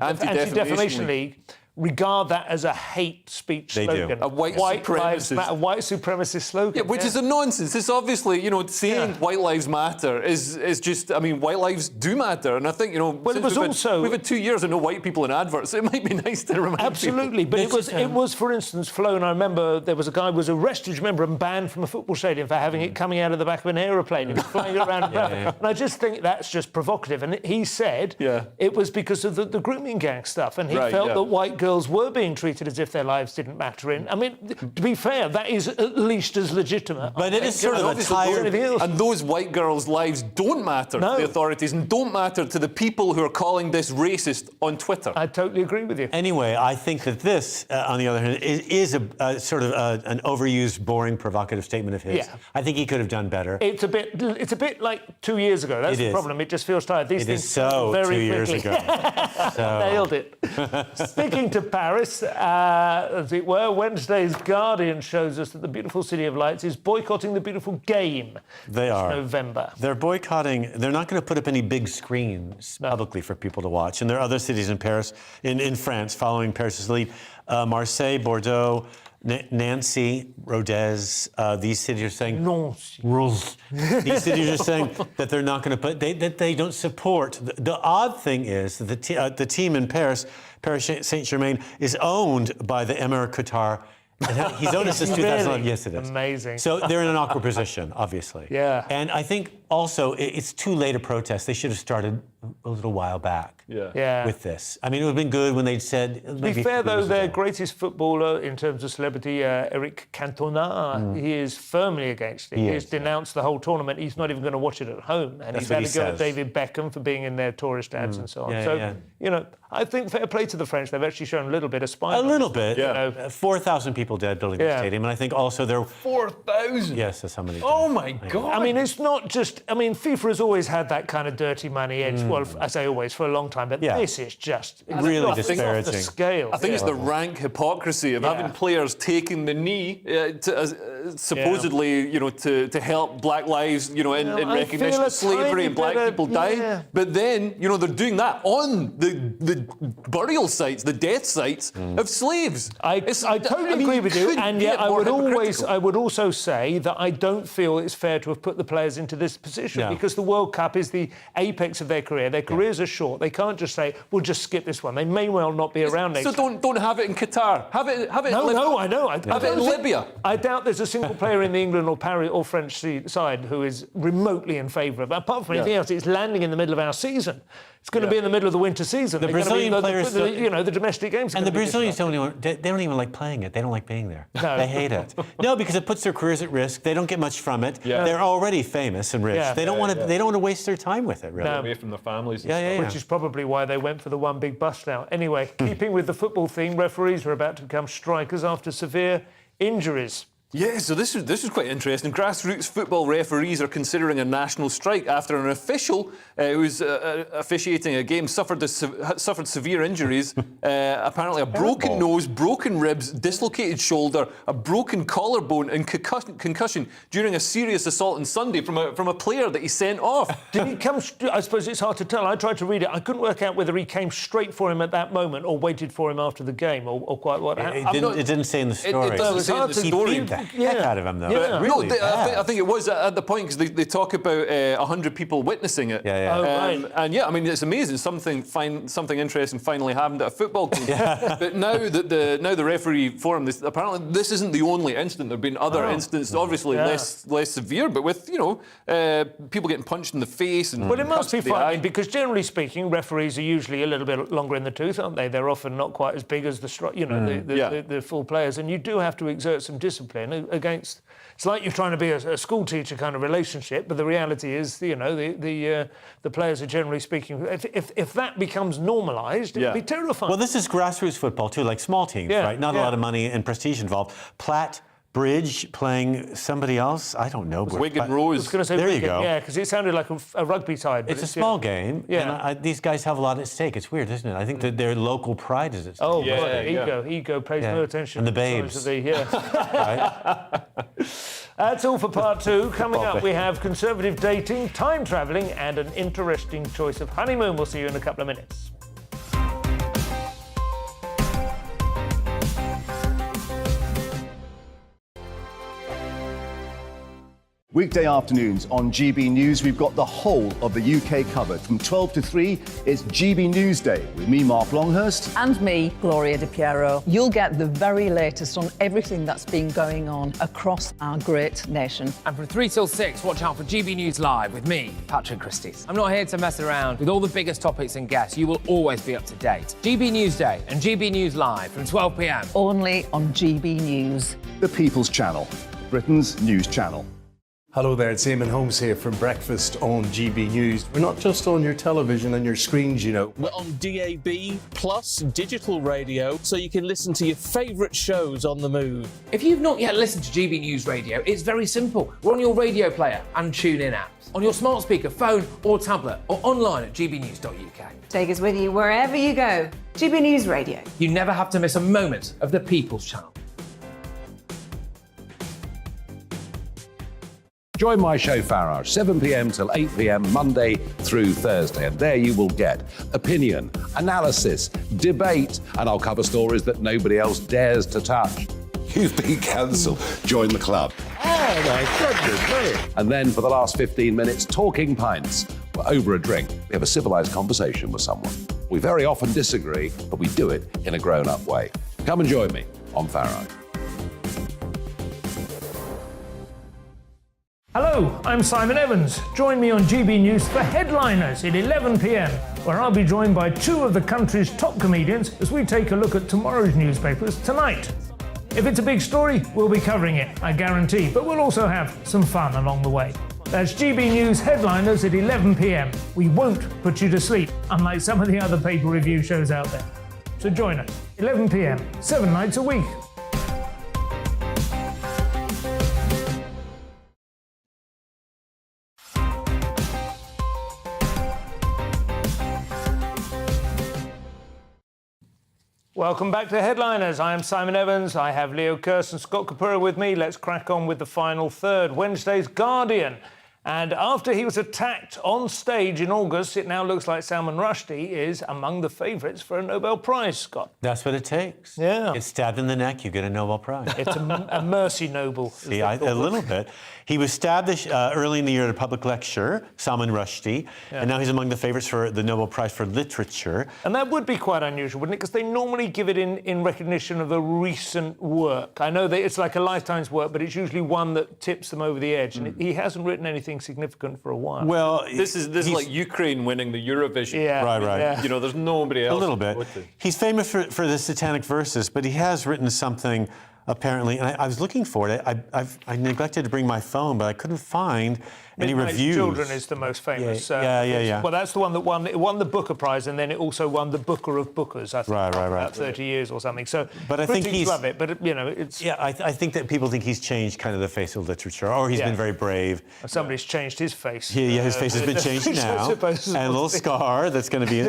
Anti-Defamation League, regard that as a hate speech slogan. A white Lives supremacist. Matter, white supremacist slogan. Yeah, which is a nonsense. It's obviously, saying white lives matter is just, white lives do matter. And I think, Well, it was we've had 2 years of no white people in adverts, so it might be nice to remind Absolutely, people. but it was, for instance, flown. I remember there was a guy who was arrested, remember, and banned from a football stadium for having it coming out of the back of an aeroplane and flying around. And I just think that's just provocative. And he said it was because of the grooming gang stuff, and he felt that white girls were being treated as if their lives didn't matter. To be fair, that is at least as legitimate. But it is sort of a tired... And those white girls' lives don't matter to the authorities and don't matter to the people who are calling this racist on Twitter. I totally agree with you. Anyway, I think that this, on the other hand, is a sort of an overused, boring, provocative statement of his. Yeah. I think he could have done better. It's a bit like 2 years ago. That's the problem. It just feels tired. These It things is so very 2 years quickly. ago. Nailed it. Speaking to Paris, as it were, Wednesday's Guardian shows us that the beautiful City of Lights is boycotting the beautiful game. They are. November. They're boycotting. They're not going to put up any big screens publicly for people to watch. And there are other cities in Paris, in France, following Paris's lead. Marseille, Bordeaux, Nancy, Rodez, these cities are saying... These cities are saying that they're not going to put... that they don't support... The odd thing is that the team in Paris Saint-Germain, is owned by the Emir Qatar. And he's owned it since 2011. Yes, it is. Amazing. So they're in an awkward position, obviously. Yeah. And I think also it's too late a protest. They should have started a little while back with this. I mean, it would have been good when they'd said... To be fair, though, their greatest footballer in terms of celebrity, Eric Cantona, he is firmly against it. He has denounced the whole tournament. He's not even going to watch it at home. And he's had to go at David Beckham for being in their tourist ads and so on. I think fair play to the French. They've actually shown a little bit of spine. A little bit. 4,000 people dead building the stadium. And I think also there... 4,000? Yes, that's how many. Oh, my God. I mean, it's not just... I mean, FIFA has always had that kind of dirty money edge. Well, I say always, for a long time. But this is just... really disparaging. Off the scale. I think it's the rank hypocrisy of having players taking the knee supposedly, to help Black lives, in recognition of slavery and black people dying. But then, they're doing that on the burial sites, the death sites of slaves. I totally agree with you, and yet I would also say that I don't feel it's fair to have put the players into this position because the World Cup is the apex of their career. Their careers are short. They can't just say, we'll just skip this one. They may well not be around next time. So don't have it in Qatar. Have it in Libya. No, I know. Have it in Libya. I doubt there's a single player in the England or Paris or French side who is remotely in favour of it. Apart from anything else, it's landing in the middle of our season. It's going to be in the middle of the winter season. The Brazilian players, the domestic games. And the Brazilians don't even like playing it. They don't like being there. No. They hate it. No, because it puts their careers at risk. They don't get much from it. Yeah. They're already famous and rich. They don't want to. They don't want to waste their time with it. Really, away from their families. Which is probably why they went for the one big bust out. Anyway, keeping with the football theme, referees are about to become strikers after severe injuries. Yeah, so this is quite interesting. Grassroots football referees are considering a national strike after an official who was officiating a game suffered severe injuries. Apparently, a broken nose, broken ribs, dislocated shoulder, a broken collarbone, and concussion during a serious assault on Sunday from a player that he sent off. Did he come? I suppose it's hard to tell. I tried to read it. I couldn't work out whether he came straight for him at that moment or waited for him after the game, or quite what. It didn't say in the story. It doesn't say in the story. Heck out of him, though. Yeah. Really I think it was at the point because they talk about 100 people witnessing it. And it's amazing. Something interesting finally happened at a football game. But now that the referee forum, apparently this isn't the only incident. There've been other incidents, obviously less severe, but with people getting punched in the face and. Well, it must be fine because generally speaking, referees are usually a little bit longer in the tooth, aren't they? They're often not quite as big as the full players, and you do have to exert some discipline. playing against. It's like you're trying to be a school teacher kind of relationship, but the reality is, you know, the players are generally speaking. If that becomes normalised, it'd be terrifying. Well, this is grassroots football too, like small teams, right? Not a lot of money and prestige involved. Platt Bridge playing somebody else. I don't know. Wigan Rose. I was going to say there Wigan, you go. yeah, because it sounded like a rugby side. But It's a small game. Yeah. And these guys have a lot at stake. It's weird, isn't it? I think that their local pride is at stake. Oh, God, ego pays no attention. And the babes. That's all for part 2. Coming up, we have conservative dating, time travelling, and an interesting choice of honeymoon. We'll see you in a couple of minutes. Weekday afternoons on GB News, we've got the whole of the UK covered. From 12 to 3, it's GB News Day with me, Mark Longhurst. And me, Gloria Di Piero. You'll get the very latest on everything that's been going on across our great nation. And from 3 till 6, watch out for GB News Live with me, Patrick Christys. I'm not here to mess around with all the biggest topics and guests. You will always be up to date. GB News Day and GB News Live from 12 p.m. Only on GB News. The People's Channel, Britain's news channel. Hello there, it's Eamon Holmes here from Breakfast on GB News. We're not just on your television and your screens, you know. We're on DAB plus digital radio, so you can listen to your favourite shows on the move. If you've not yet listened to GB News Radio, it's very simple. We're on your radio player and TuneIn apps, on your smart speaker, phone or tablet, or online at gbnews.uk. Take us with you wherever you go. GB News Radio. You never have to miss a moment of the People's Channel. Join my show Farage, 7 p.m. till 8 p.m. Monday through Thursday. And there you will get opinion, analysis, debate, and I'll cover stories that nobody else dares to touch. You've been cancelled. Join the club. Oh, my goodness me. And then for the last 15 minutes, talking pints. We're over a drink. We have a civilised conversation with someone. We very often disagree, but we do it in a grown-up way. Come and join me on Farage. Hello, I'm Simon Evans. Join me on GB News for Headliners at 11 p.m, where I'll be joined by 2 of the country's top comedians as we take a look at tomorrow's newspapers tonight. If it's a big story, we'll be covering it, I guarantee, but we'll also have some fun along the way. That's GB News Headliners at 11 p.m. We won't put you to sleep, unlike some of the other paper review shows out there. So join us, 11 p.m, 7 nights a week. Welcome back to Headliners. I am Simon Evans. I have Leo Kirst and Scott Kapura with me. Let's crack on with the final third. Wednesday's Guardian. And after he was attacked on stage in August, it now looks like Salman Rushdie is among the favourites for a Nobel Prize, Scott. That's what it takes. Yeah. Get stabbed in the neck, you get a Nobel Prize. It's a mercy Nobel. See, a little bit. He was stabbed early in the year at a public lecture, Salman Rushdie, and now he's among the favourites for the Nobel Prize for Literature. And that would be quite unusual, wouldn't it? Because they normally give it in recognition of a recent work. I know that it's like a lifetime's work, but it's usually one that tips them over the edge. And he hasn't written anything significant for a while. Well, this is like Ukraine winning the Eurovision. Yeah, right. Yeah. You know, there's nobody else. A little bit. He's famous for the Satanic Verses, but he has written something. Apparently, and I was looking for it. I neglected to bring my phone, but I couldn't find any reviews. Children is the most famous. Yeah. Well, that's the one that won the Booker Prize, and then it also won the Booker of Bookers. I think, right. About 30 years or something. So, but I think he's love it. But you know, it's I think that people think he's changed kind of the face of literature, or he's been very brave. Somebody's changed his face. Yeah, his face has been changed now, and a little scar that's going to be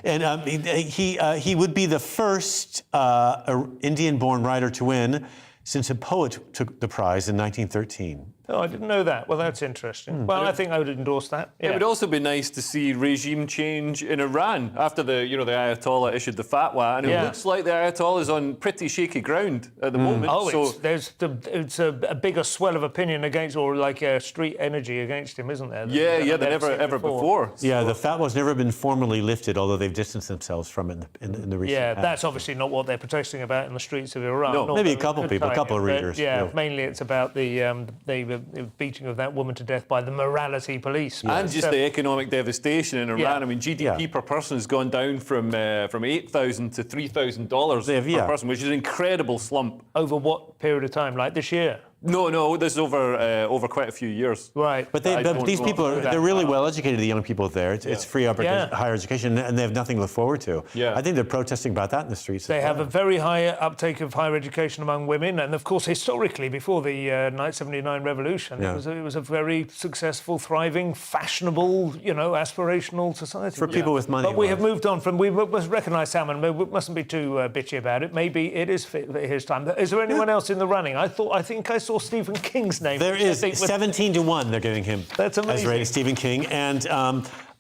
And he would be the first Indian-born writer to win since a poet took the prize in 1913. Oh, I didn't know that. Well, that's interesting. Well, I think I would endorse that. Yeah. It would also be nice to see regime change in Iran after the Ayatollah issued the fatwa, and it looks like the Ayatollah is on pretty shaky ground at the moment. Oh, so it's a bigger swell of opinion against, or like a street energy against him, isn't there? Than ever before. Yeah, the fatwa's never been formally lifted, although they've distanced themselves from it in the recent past. That's obviously not what they're protesting about in the streets of Iran. No, maybe a couple of readers. Yeah, mainly it's about the beating of that woman to death by the morality police. And just the economic devastation in Iran. Yeah. I mean, GDP per person has gone down from $8,000 to $3,000 per person, which is an incredible slump. Over what period of time? Like this year? No, this is over quite a few years. Right. But these people they're really well educated, the young people there. It's free higher education, and they have nothing to look forward to. Yeah. I think they're protesting about that in the streets. They have a very high uptake of higher education among women, and of course, historically, before the 1979 revolution, it was a very successful, thriving, fashionable, aspirational society. For people with money. But we have moved on from. We must recognise, Salmon. We mustn't be too bitchy about it. Maybe it is his time. Is there anyone else in the running? I think I saw Stephen King's name. There is 17-1. They're giving him. That's amazing. As rating Stephen King, and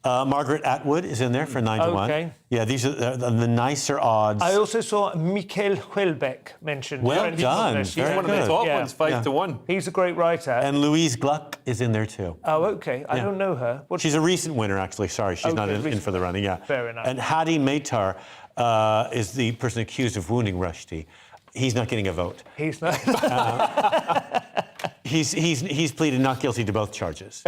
Margaret Atwood is in there for 9-1. Okay. Yeah, these are the nicer odds. I also saw Michael Houellebecq mentioned. Well done. Very one of the top ones, 5-1. He's a great writer. And Louise Gluck is in there too. Oh, okay. I don't know her. She's a recent winner, actually. Sorry, she's not in for the running. Yeah. Fair enough. And Hadi Maitar is the person accused of wounding Rushdie. He's not getting a vote. He's not. He's pleaded not guilty to both charges.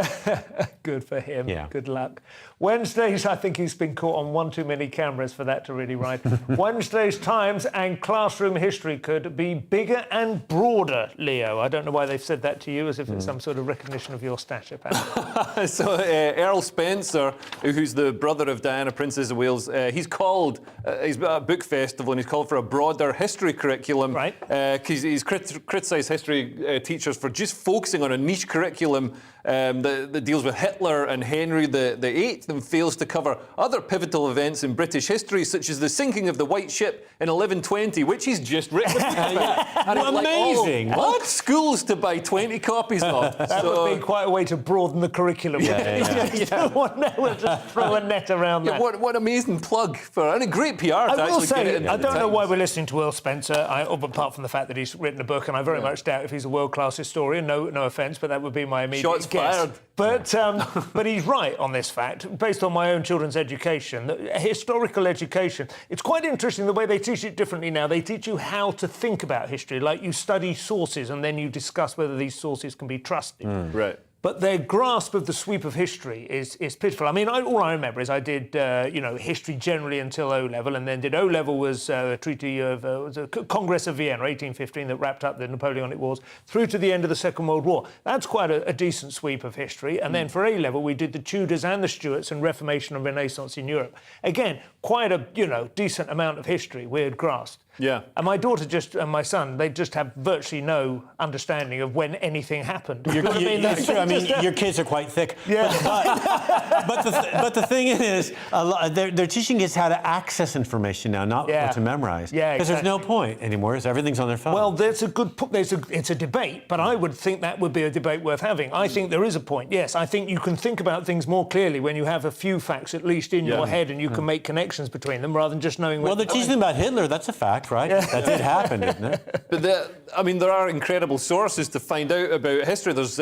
Good for him. Yeah. Good luck. Wednesdays, I think he's been caught on one too many cameras for that to really write. Wednesday's Times and classroom history could be bigger and broader, Leo. I don't know why they've said that to you, as if it's some sort of recognition of your stature, Pat. So Earl Spencer, who's the brother of Diana, Princess of Wales, he's got a book festival, and he's called for a broader history curriculum. Right. Because he's criticised history teachers for just focusing on a niche curriculum that deals with Hitler and Henry VIII and fails to cover other pivotal events in British history, such as the sinking of the White Ship in 1120, which he's just written about. And amazing! What schools to buy 20 copies of? That would be quite a way to broaden the curriculum. We'll just throw a net around that. What amazing plug and a great PR to actually get it in I the don't know Times. why we're listening to Earl Spencer, apart from the fact that he's written a book, and I very much doubt if he's a world-class historian. No offence, but that would be my immediate Shots guess. fired. But he's right on this fact, based on my own children's education, historical education. It's quite interesting the way they teach it differently now. They teach you how to think about history, like you study sources and then you discuss whether these sources can be trusted. Right. But their grasp of the sweep of history is pitiful. I mean, all I remember is I did, history generally until O-level, and then did O-level was a treaty of the Congress of Vienna, 1815, that wrapped up the Napoleonic Wars, through to the end of the Second World War. That's quite a decent sweep of history. And then for A-level, we did the Tudors and the Stuarts and Reformation and Renaissance in Europe. Again, quite a, decent amount of history we had grasped. Yeah. And my daughter and my son, they just have virtually no understanding of when anything happened. That's true. I mean, your kids are quite thick. Yeah. But the thing is, they're teaching kids how to access information now, not what to memorize. Yeah, because there's no point anymore. Everything's on their phone. Well, that's a good point. It's a debate, but I would think that would be a debate worth having. I think there is a point. Yes, I think you can think about things more clearly when you have a few facts at least in your head, and you can make connections between them rather than just knowing. Well, they're teaching them about Hitler. That's a fact, right? Yeah. That did happen, didn't it? But there are incredible sources to find out about history. There's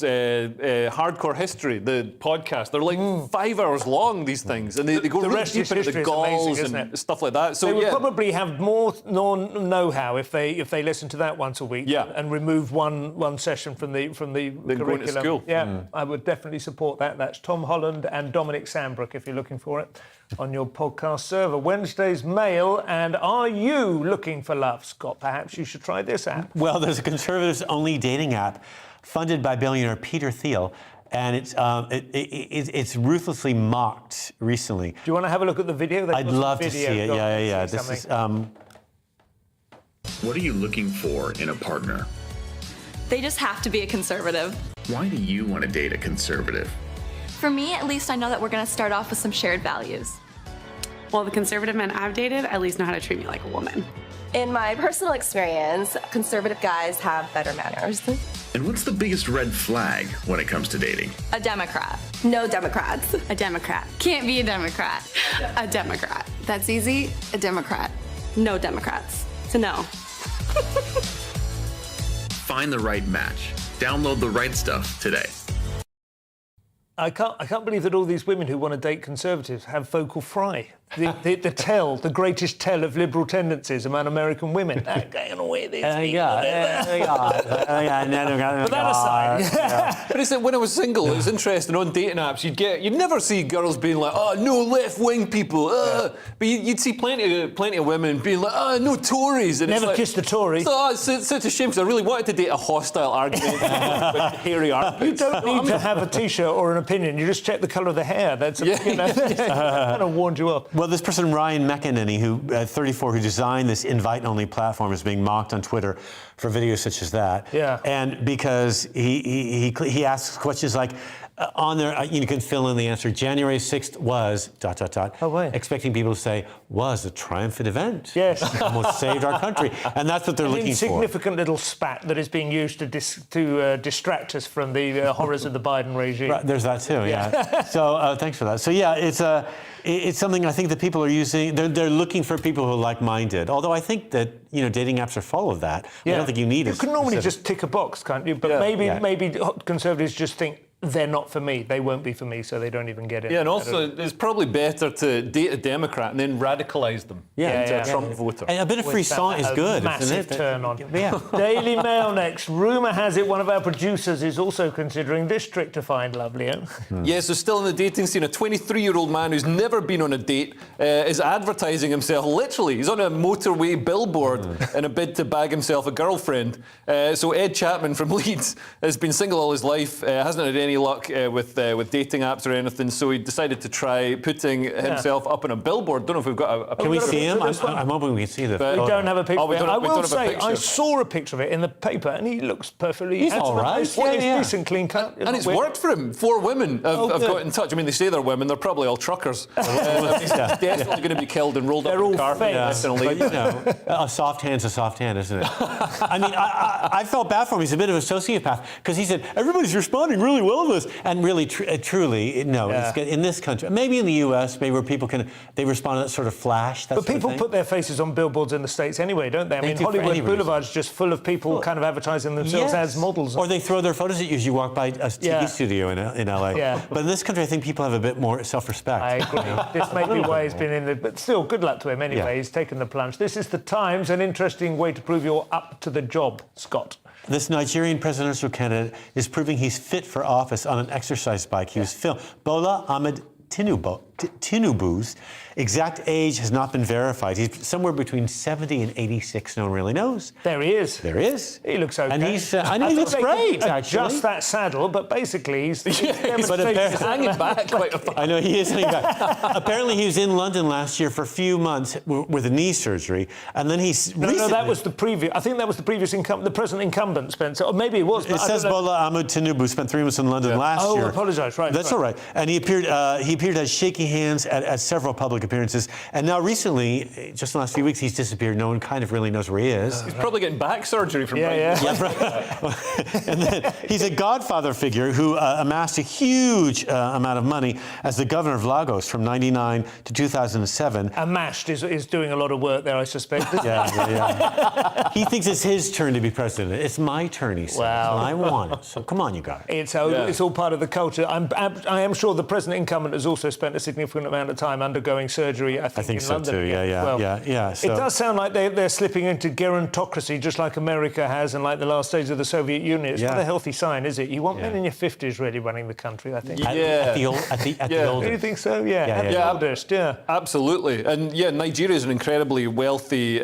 Hardcore History, the podcast. They're like 5 hours long, these things, and they go really deep into the Gauls and stuff like that. So they would probably have more know-how if they listen to that once a week and remove one session from the curriculum. Going to school. Yeah, I would definitely support that. That's Tom Holland and Dominic Sandbrook, if you're looking for it, on your podcast server. Wednesday's Mail, and are you looking for love, Scott? Perhaps you should try this app. Well, there's a conservatives-only dating app funded by billionaire Peter Thiel, and it's ruthlessly mocked recently. Do you want to have a look at the video? I'd love to see it. Yeah. This is. What are you looking for in a partner? They just have to be a conservative. Why do you want to date a conservative? For me, at least I know that we're going to start off with some shared values. Well, the conservative men I've dated at least know how to treat me like a woman. In my personal experience, conservative guys have better manners. And what's the biggest red flag when it comes to dating? A Democrat. No Democrats. A Democrat. Can't be a Democrat. A Democrat. That's easy. A Democrat. No Democrats. So no. Find the right match. Download The Right Stuff today. I can't believe that all these women who want to date Conservatives have vocal fry. The greatest tell of liberal tendencies among American women. Going away these people. But that aside, but it's that when I was single, it was interesting on dating apps. You'd never see girls being like, "Oh, no left-wing people," but you'd see plenty of women being like, "Oh, no Tories." And never kissed a Tory. So it's such a shame because I really wanted to date a hostile argument with hairy armpits. You don't need to have a T-shirt or an opinion. You just check the colour of the hair. That's kind of warned you up. Well, this person, Ryan McEnany, who 34, who designed this invite-only platform, is being mocked on Twitter for videos such as that. Yeah. And because he asks questions like, on there, you can fill in the answer. January 6th was ... Oh, wait. Expecting people to say, was a triumphant event. Yes. Almost saved our country. And that's what they're looking for. An insignificant little spat that is being used to distract us from the horrors of the Biden regime. Right, there's that too, yeah. So thanks for that. So yeah, it's something I think that people are using. They're looking for people who are like-minded. Although I think that dating apps are full of that. I don't think you need it. You can normally just tick a box, can't you? But maybe Conservatives just think, they're not for me, they won't be for me, so they don't even get it. Yeah, and also it's probably better to date a Democrat and then radicalise them into a Trump voter. And a bit of free song is good, massive isn't it? turn on. Yeah. Daily Mail next. Rumour has it one of our producers is also considering this trick to find love, Leo. Yeah, so still in the dating scene, a 23-year-old man who's never been on a date is advertising himself, literally. He's on a motorway billboard in a bid to bag himself a girlfriend. So Ed Chapman from Leeds has been single all his life, hasn't had any luck with dating apps or anything, so he decided to try putting himself up on a billboard. Don't know if we've got a Can we see him? I'm hoping we can see this. We don't have a picture of it. I will say, picture. I saw a picture of it in the paper, and he looks perfectly... He's all right. He's decent, clean cut. And it's worked for him. 4 women have got in touch. I mean, they say they're women. They're probably all truckers. He's definitely going to be killed and rolled up in a car. But, a soft hand's a soft hand, isn't it? I mean, I felt bad for him. He's a bit of a sociopath, because he said, everybody's responding really well to this. And really, truly, no. It's in this country, maybe in the US, maybe where people they respond to that sort of flash. But people put their faces on billboards in the States anyway, don't they? I mean, Hollywood Boulevard's just full of people kind of advertising themselves as models. Or they throw their photos at you as you walk by a TV studio in LA. Yeah. But in this country, I think people have a bit more self-respect. I agree. This may be why he's been in the... But still, good luck to him anyway. Yeah. He's taken the plunge. This is The Times, an interesting way to prove you're up to the job, Scott. This Nigerian presidential candidate is proving he's fit for office on an exercise bike. He was filmed. Bola Ahmed Tinubu's exact age has not been verified. He's somewhere between 70 and 86. No one really knows. There he is. There he is. He looks okay. And he looks great, actually. Just that saddle, but basically he's hanging back quite a bit. I know, he is hanging back. Apparently he was in London last year for a few months with a knee surgery, and then he's No, that was the previous... I think that was the previous the present incumbent, Spencer. Or maybe it was, but it says Bola Ahmed Tinubu spent 3 months in London last year. Oh, I apologise, right. That's all right. And he appeared as shaking hands at several public appearances. And now recently, just in the last few weeks, he's disappeared. No one kind of really knows where he is. He's probably getting back surgery from And then he's a godfather figure who amassed a huge amount of money as the governor of Lagos from 1999 to 2007. Amassed is doing a lot of work there, I suspect. Yeah. He thinks it's his turn to be president. It's my turn, he says. Wow. And I want it. So come on, you guys. It's all part of the culture. I am sure the present incumbent has also spent a significant amount of time undergoing surgery, I think in so London. Too. Yeah. So. It does sound like they're slipping into gerontocracy, just like America has and like the last days of the Soviet Union. It's not a healthy sign, is it? You want men in your 50s really running the country, I think. At the oldest. Do you think so? At the oldest, Absolutely. And Nigeria is an incredibly wealthy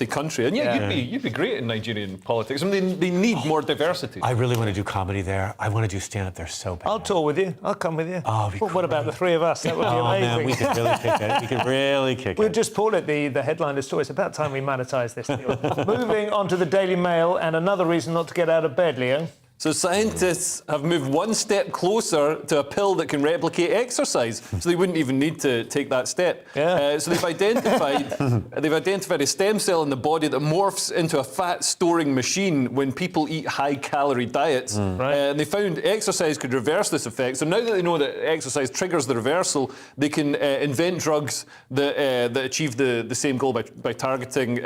country. And you'd be great in Nigerian politics. I mean, they need more diversity. I really want to do comedy there. I want to do stand-up there so bad. I'll tour with you. I'll come with you. Oh, what about the 3 of us? That would be amazing. Man, we could really kick it. We could really kick it. We'll just call it the headliner story. It's about time we monetise this deal. Moving on to the Daily Mail, and another reason not to get out of bed, Leo. So scientists have moved one step closer to a pill that can replicate exercise, so they wouldn't even need to take that step. So they've identified a stem cell in the body that morphs into a fat-storing machine when people eat high-calorie diets. And they found exercise could reverse this effect. So now that they know that exercise triggers the reversal, they can invent drugs that achieve the same goal by targeting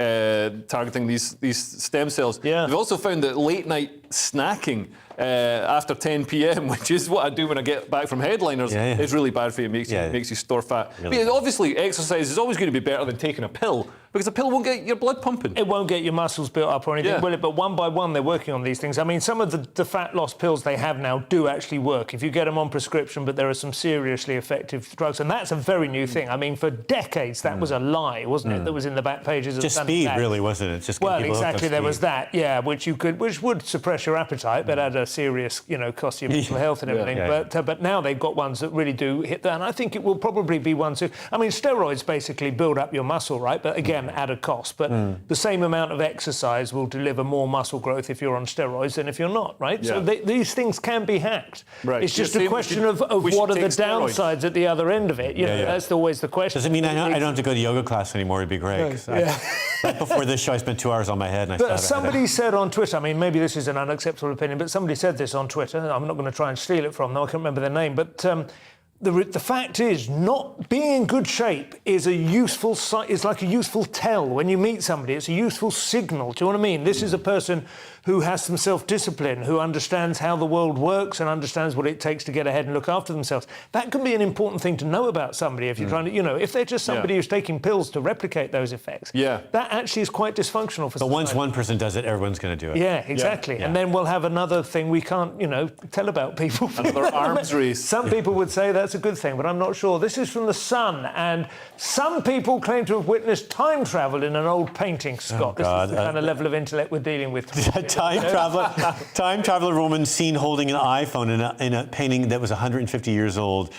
these stem cells. They've also found that late-night snacking after 10 p.m., which is what I do when I get back from headliners, is really bad for you. It makes you store fat. Really but obviously, exercise is always going to be better than taking a pill, because a pill won't get your blood pumping. It won't get your muscles built up or anything, will it? But one by one, they're working on these things. I mean, some of the fat loss pills they have now do actually work if you get them on prescription, but there are some seriously effective drugs, and that's a very new thing. I mean, for decades, that was a lie, wasn't it? That was in the back pages of just Sunday speed, Times. really, wasn't it? Just well, exactly. There was that, which would suppress your appetite, but at a serious, cost your mental health and everything. But now they've got ones that really do hit that, and I think it will probably be ones who, I mean, steroids basically build up your muscle, right? But again, at a cost. But the same amount of exercise will deliver more muscle growth if you're on steroids than if you're not, right? So these things can be hacked. Right. It's just a question of what are the downsides at the other end of it. That's always the question. Does it mean I don't have to go to yoga class anymore? It'd be great. Right before this show, I spent 2 hours on my head. And but somebody said on Twitter, I mean, maybe this is an unacceptable opinion, but somebody said this on Twitter. I'm not going to try and steal it from them. I can't remember their name, but the fact is, not being in good shape is like a useful tell. When you meet somebody, it's a useful signal. Do you know what I mean? This is a person who has some self-discipline, who understands how the world works and understands what it takes to get ahead and look after themselves. That can be an important thing to know about somebody if you're trying to, if they're just somebody who's taking pills to replicate those effects. That actually is quite dysfunctional for society. But once one person does it, everyone's going to do it. Yeah, exactly. And then we'll have another thing we can't, tell about people. Another arms race. Some people would say that's a good thing, but I'm not sure. This is from The Sun, and some people claim to have witnessed time travel in an old painting, Scott. This is the kind of level of intellect we're dealing with. Time traveler woman seen holding an iPhone in a painting that was 150 years old.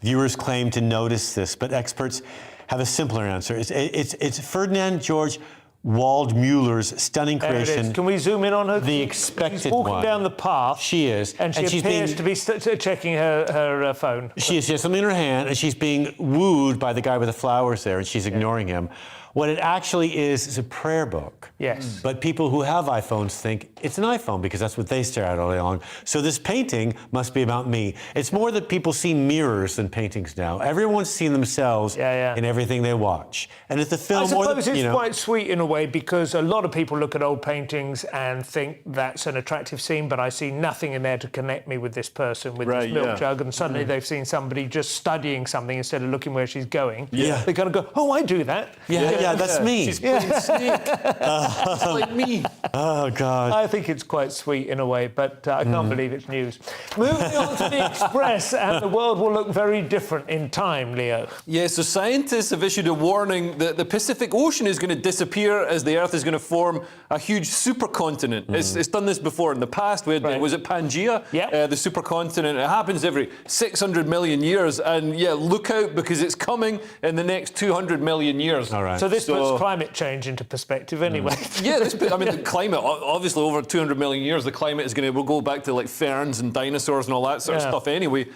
Viewers claim to notice this, but experts have a simpler answer. It's Ferdinand George Waldmüller's stunning creation. Can we zoom in on her? The expected She's walking down the path. She is. And she appears to be checking her phone. She has something in her hand, and she's being wooed by the guy with the flowers there, and she's ignoring him. What it actually is a prayer book. Yes. But people who have iPhones think it's an iPhone because that's what they stare at all day long. So this painting must be about me. It's more that people see mirrors than paintings now. Everyone's seen themselves in everything they watch. And it's the film I suppose it's quite sweet in a way, because a lot of people look at old paintings and think that's an attractive scene, but I see nothing in there to connect me with this person with this milk jug, and suddenly they've seen somebody just studying something instead of looking where she's going. They kind of go, oh, I do that. Yeah, that's me. She's playing Snake. It's like me. Oh, God. I think it's quite sweet in a way, but I can't believe it's news. Moving on to the Express, and the world will look very different in time, Leo. Yeah, so scientists have issued a warning that the Pacific Ocean is going to disappear as the Earth is going to form a huge supercontinent. It's done this before in the past. We had, was it Pangea? The supercontinent. It happens every 600 million years, and look out, because it's coming in the next 200 million years. All right. So this puts climate change into perspective anyway. The climate, obviously over 200 million years, the climate we'll go back to like ferns and dinosaurs and all that sort of stuff anyway.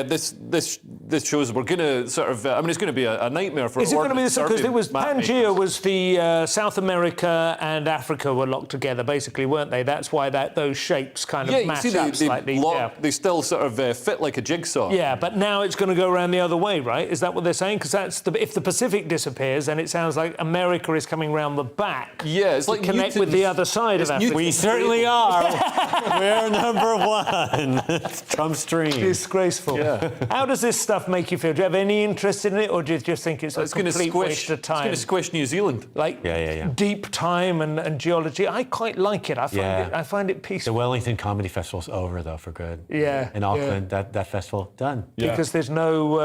This shows we're going to sort of, it's going to be a nightmare for Is it going to be this? Because Pangea was the South America and Africa were locked together, basically, weren't they? That's why those shapes kind of match up slightly. They still sort of fit like a jigsaw. Yeah, but now it's going to go around the other way, right? Is that what they're saying? Because if the Pacific disappears, then it sounds like America is coming round the back. Yeah, it's like connect with the other side of Africa. We certainly are. We're number one. Trump's dream. Disgraceful. Yeah. How does this stuff make you feel? Do you have any interest in it, or do you just think it's a complete waste of time? It's going to squish New Zealand. Deep time and geology. I quite like it. I find it peaceful. The Wellington Comedy Festival's over, though, for good. Yeah. In Auckland, that festival, done. Because there's no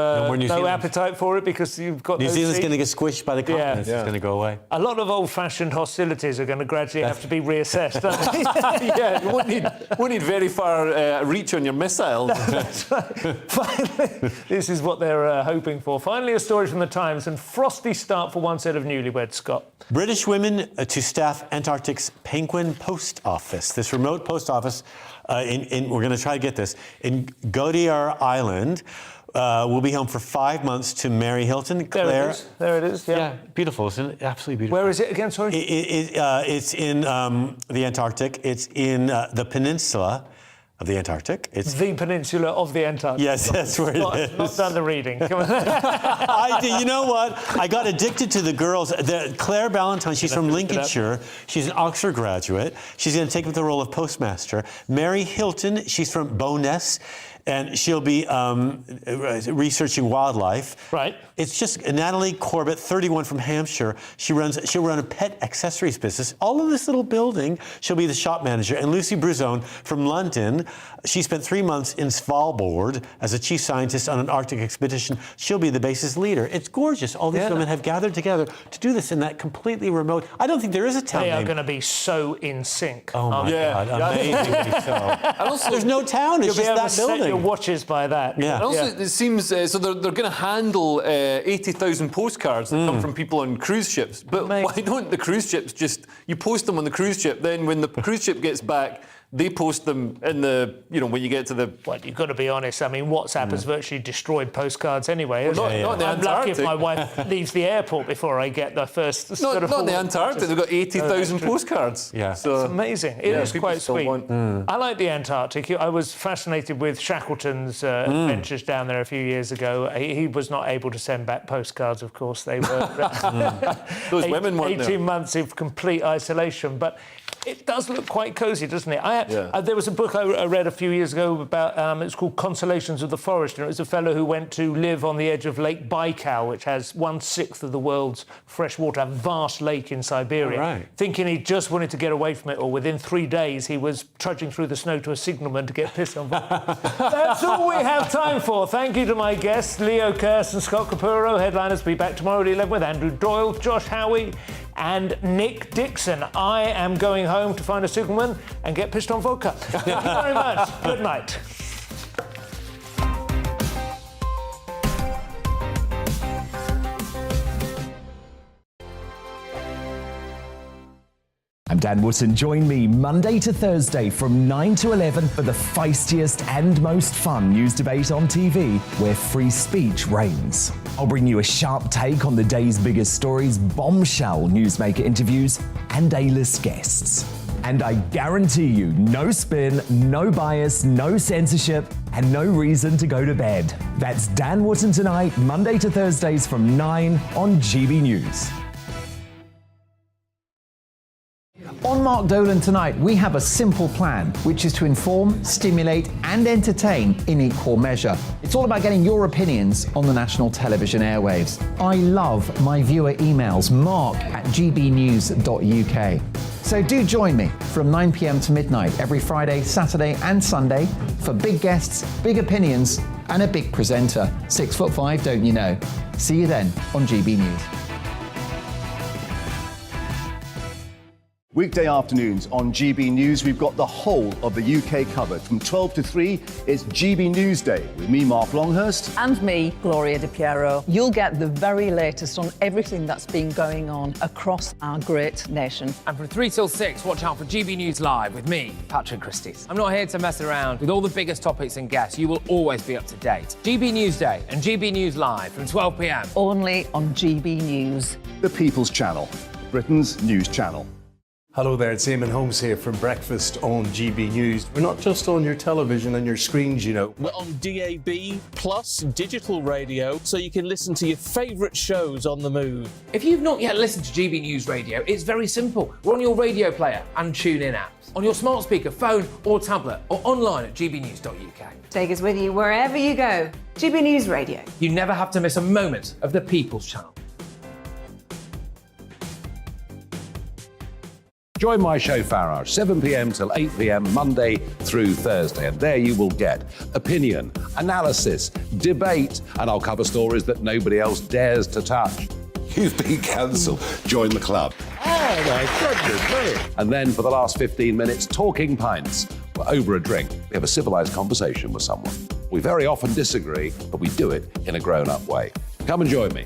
appetite for it, because you've got New Zealand's going to get squished by the continent. It's going to go away. A lot of old-fashioned hostilities are going to gradually have to be reassessed, don't they? You won't need very far reach on your missiles. That's right. Finally, this is what they're hoping for. Finally, a story from the Times, and frosty start for one set of newlyweds, Scott. British women to staff Antarctic's Penguin Post Office. This remote post office, we're going to try to get this, in Godiar Island. We'll be home for 5 months to Mary Hilton. Claire. There it is. Yeah. Beautiful, isn't it? Absolutely beautiful. Where is it again, sorry? It's in the Antarctic. It's in the peninsula. of the Antarctic. It's the peninsula of the Antarctic. Yes, that's where it is. Not done the reading. Come on. I did. You know what? I got addicted to the girls. Claire Ballantyne, she's from Lincolnshire. She's an Oxford graduate. She's going to take up the role of postmaster. Mary Hilton, she's from Bowness, and she'll be researching wildlife. Right. It's just Natalie Corbett, 31, from Hampshire. She'll run a pet accessories business. All in this little building. She'll be the shop manager. And Lucy Bruzone from London. She spent 3 months in Svalbard as a chief scientist on an Arctic expedition. She'll be the base's leader. It's gorgeous. All these women have gathered together to do this in that completely remote. I don't think there is a town They are name. going to be so in sync. Oh my God! Amazingly so. And also, there's no town. It's You'll be just able that to building. set your watches by that. Yeah. And also, it seems so they're going to handle 80,000 postcards that come from people on cruise ships. But why don't the cruise ships you post them on the cruise ship? Then when the cruise ship gets back, they post them in when you get to the. Well, you've got to be honest. I mean, WhatsApp has virtually destroyed postcards anyway. Not in the I'm lucky if Antarctic. my wife leaves the airport before I get the first. Not in the Antarctic. They've got 80,000 postcards. Yeah, so it's amazing. It is quite sweet. I like the Antarctic. I was fascinated with Shackleton's adventures down there a few years ago. He was not able to send back postcards, of course. They were those women weren't 18 months of complete isolation, but. It does look quite cosy, doesn't it? There was a book I read a few years ago about, it's called Consolations of the Forest, and it was a fellow who went to live on the edge of Lake Baikal, which has 1/6 of the world's fresh water, a vast lake in Siberia, thinking he just wanted to get away from it all. Within 3 days, he was trudging through the snow to a signalman to get pissed on. That's all we have time for. Thank you to my guests, Leo Kirst and Scott Capurro. Headliners will be back tomorrow at 11 with Andrew Doyle, Josh Howie, and Nick Dixon. I am going home to find a signalman and get pissed on vodka. Thank you very much. Good night. I'm Dan Wootton. Join me Monday to Thursday from 9 to 11 for the feistiest and most fun news debate on TV, where free speech reigns. I'll bring you a sharp take on the day's biggest stories, bombshell newsmaker interviews, and A-list guests. And I guarantee you, no spin, no bias, no censorship, and no reason to go to bed. That's Dan Wootton Tonight, Monday to Thursdays from 9 on GB News. On Mark Dolan Tonight, we have a simple plan, which is to inform, stimulate, and entertain in equal measure. It's all about getting your opinions on the national television airwaves. I love my viewer emails, mark@gbnews.uk. So do join me from 9 p.m. to midnight every Friday, Saturday, and Sunday for big guests, big opinions, and a big presenter. 6'5", don't you know? See you then on GB News. Weekday afternoons on GB News, we've got the whole of the UK covered. From 12 to 3, it's GB News Day with me, Mark Longhurst. And me, Gloria Di Piero. You'll get the very latest on everything that's been going on across our great nation. And from 3 till 6, watch out for GB News Live with me, Patrick Christys. I'm not here to mess around. With all the biggest topics and guests, you will always be up to date. GB News Day and GB News Live from 12 p.m. Only on GB News. The People's Channel, Britain's news channel. Hello there, it's Eamon Holmes here from Breakfast on GB News. We're not just on your television and your screens, you know. We're on DAB plus digital radio, so you can listen to your favourite shows on the move. If you've not yet listened to GB News Radio, it's very simple. We're on your radio player and tune-in apps, on your smart speaker, phone or tablet, or online at gbnews.uk. Take us with you wherever you go. GB News Radio. You never have to miss a moment of the People's Channel. Join my show Farage, 7 p.m. till 8 p.m. Monday through Thursday. And there you will get opinion, analysis, debate, and I'll cover stories that nobody else dares to touch. You've been cancelled. Join the club. Oh my goodness me. And then for the last 15 minutes, talking pints. We're over a drink. We have a civilised conversation with someone. We very often disagree, but we do it in a grown-up way. Come and join me.